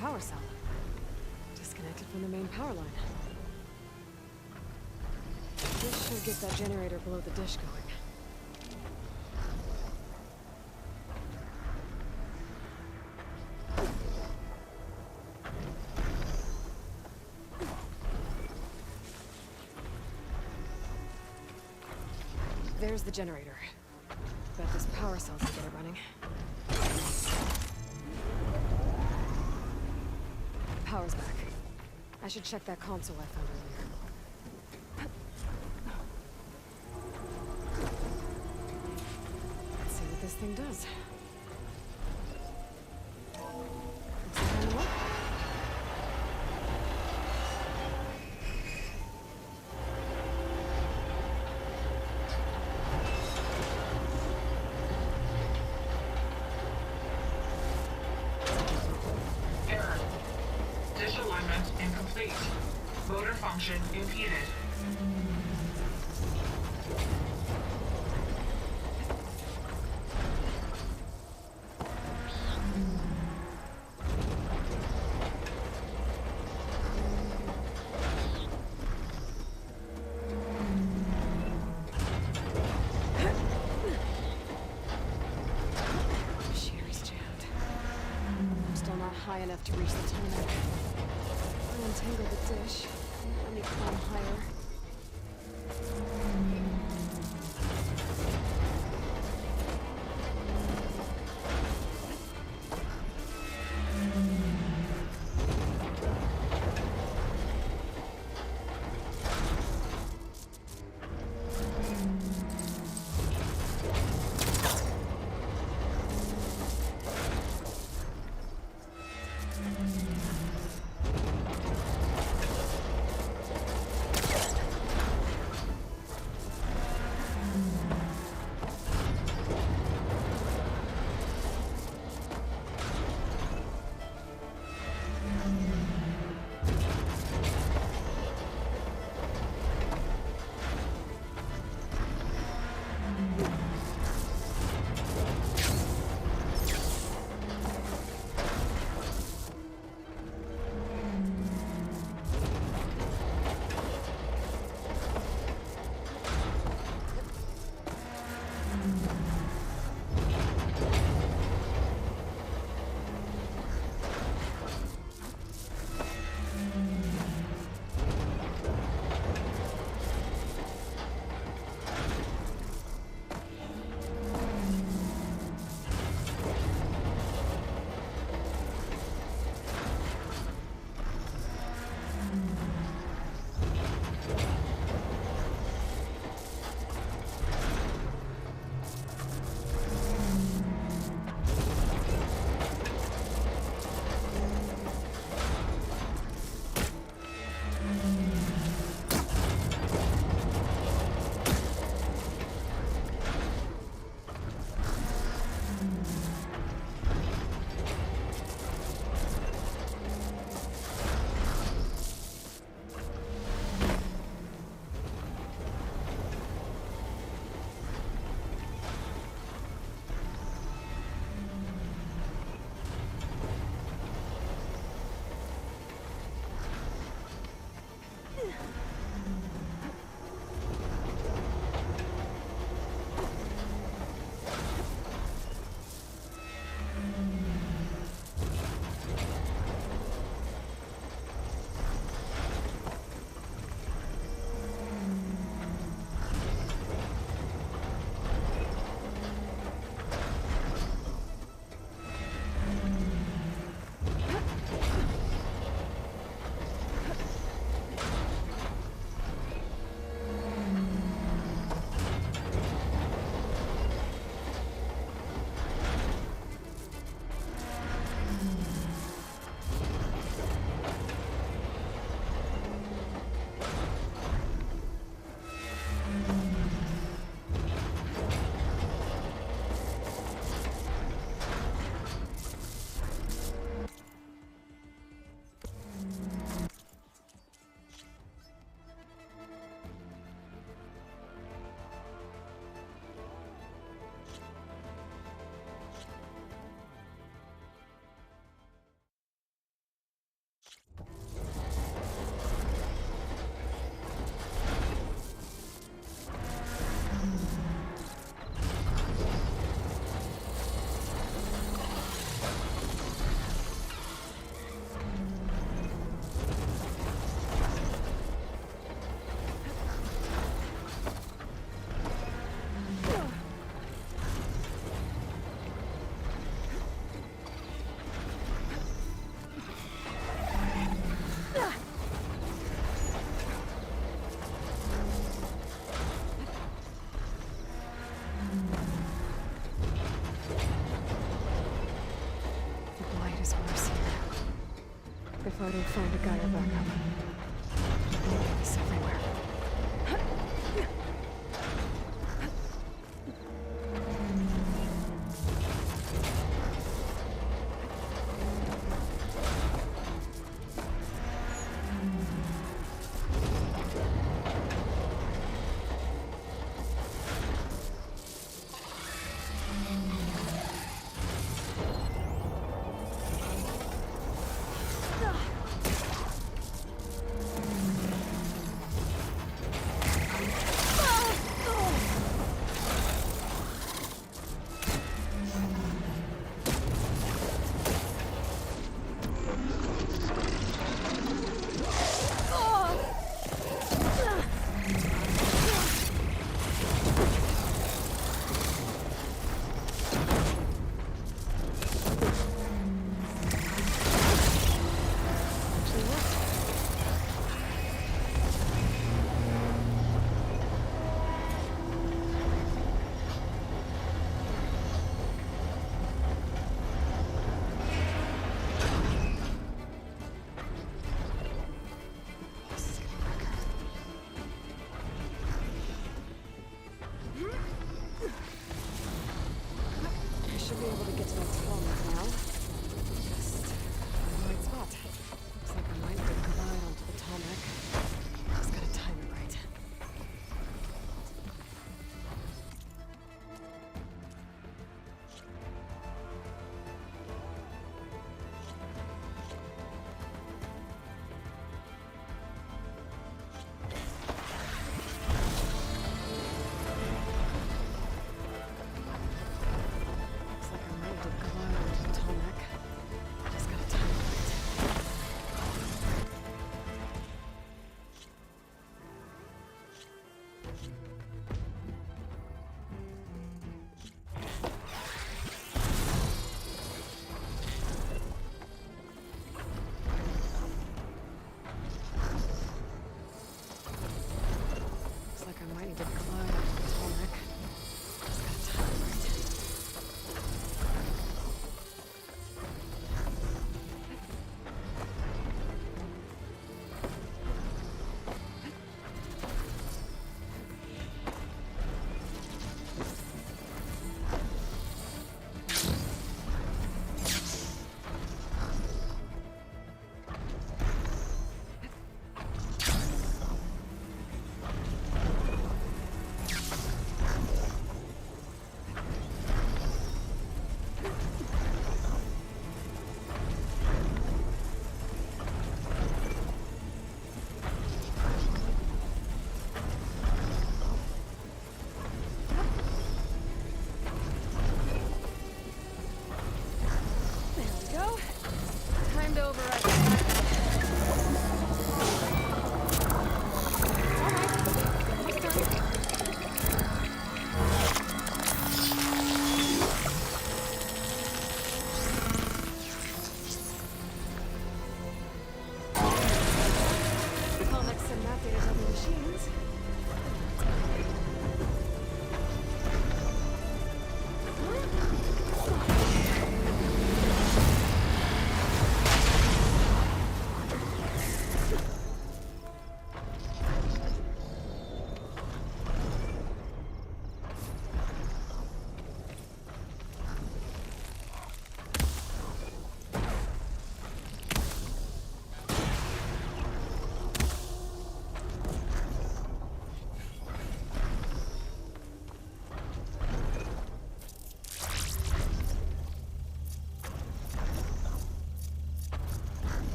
Power cell. Disconnected from the main power line. This should get that generator below the dish going. There's the generator. Bet this power cell can get it running. Power's back. I should check that console I found earlier. Let's see what this thing does. Looks like I'm up. Incomplete. Motor function impeded. Machinery's jammed. I'm still not high enough to reach the tunnel. Untangle the dish. Let me climb higher. If I don't find a guy or backup, I'm gonna get this everywhere.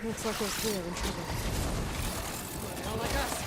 Looks like those three are in trouble. They don't like us.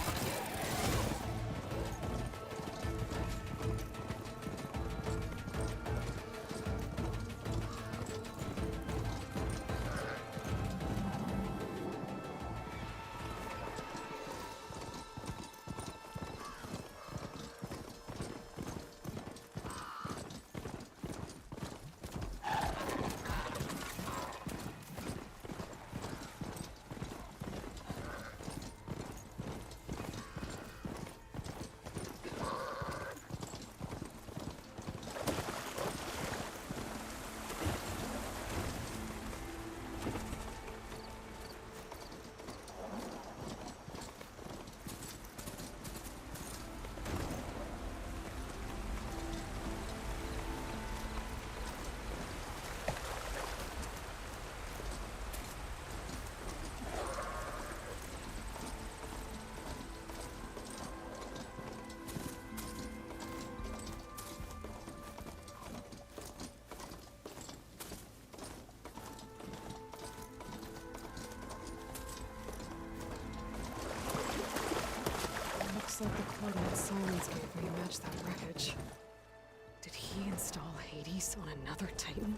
like the coordinates Silence gave me match that wreckage. Did he install Hades on another Titan?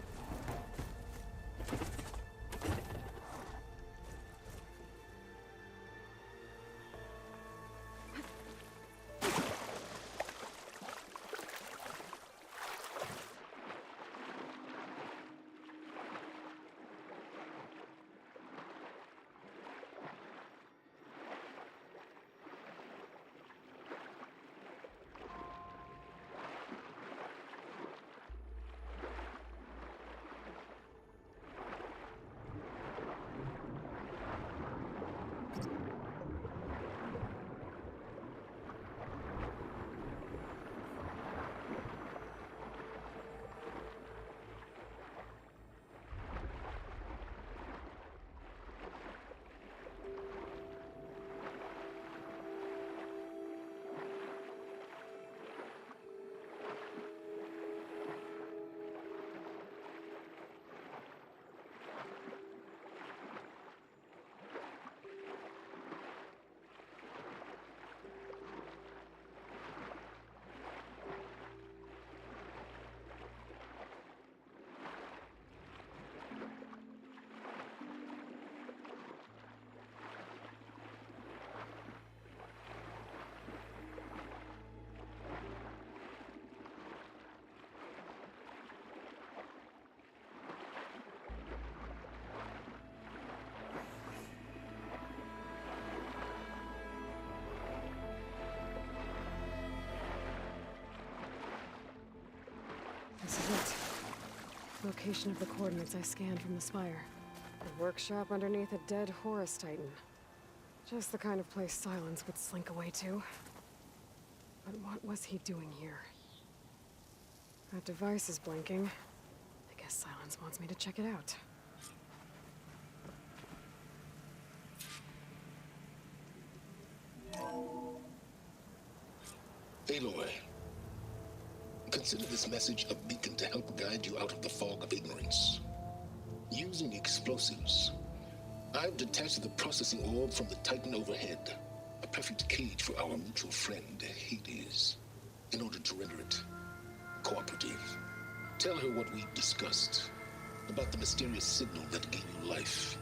This is it. Location of the coordinates I scanned from the spire. A workshop underneath a dead Horus Titan. Just the kind of place Silence would slink away to. But what was he doing here? That device is blinking. I guess Silence wants me to check it out. Aloy, consider this message a beacon to help guide you out of the fog of ignorance. Using explosives, I've detached the processing orb from the Titan overhead, a perfect cage for our mutual friend, Hades, in order to render it cooperative. Tell her what we discussed about the mysterious signal that gave you life.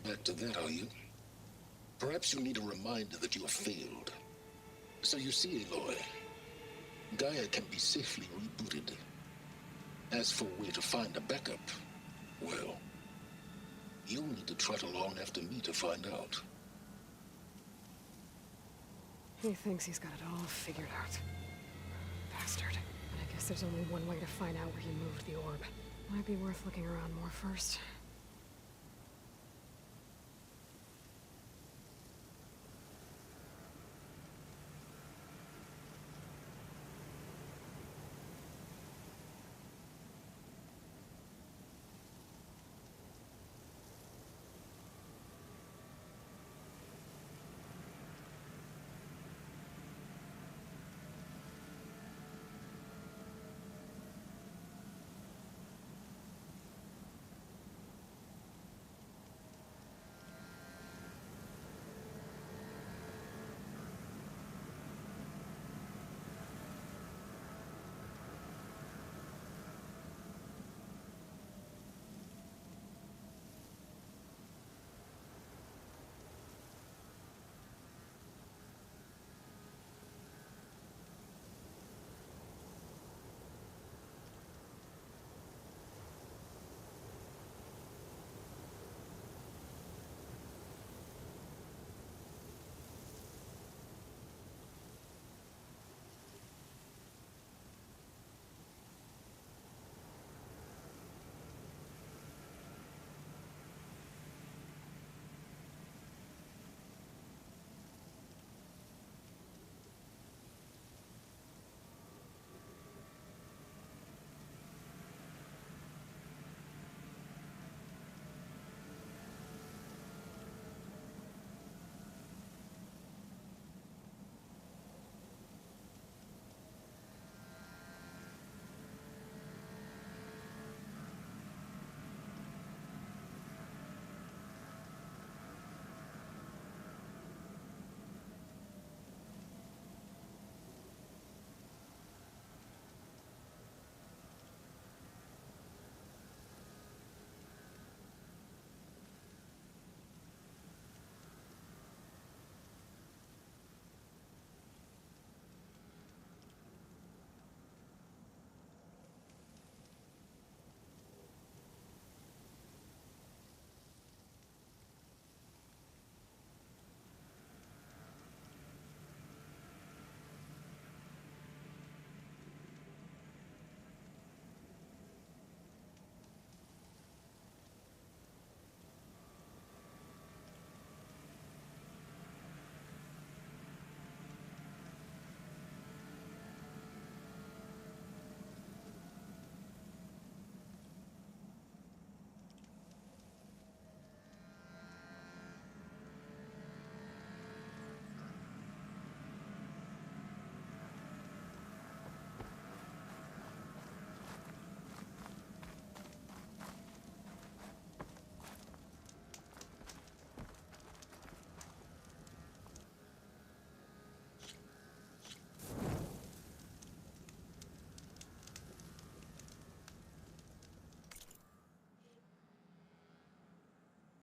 Back to that, are you? Perhaps you need a reminder that you have failed. So you see, Aloy, Gaia can be safely rebooted. As for where to find a backup, well, you'll need to trot along after me to find out. He thinks he's got it all figured out. Bastard. But I guess there's only one way to find out where he moved the orb. Might be worth looking around more first.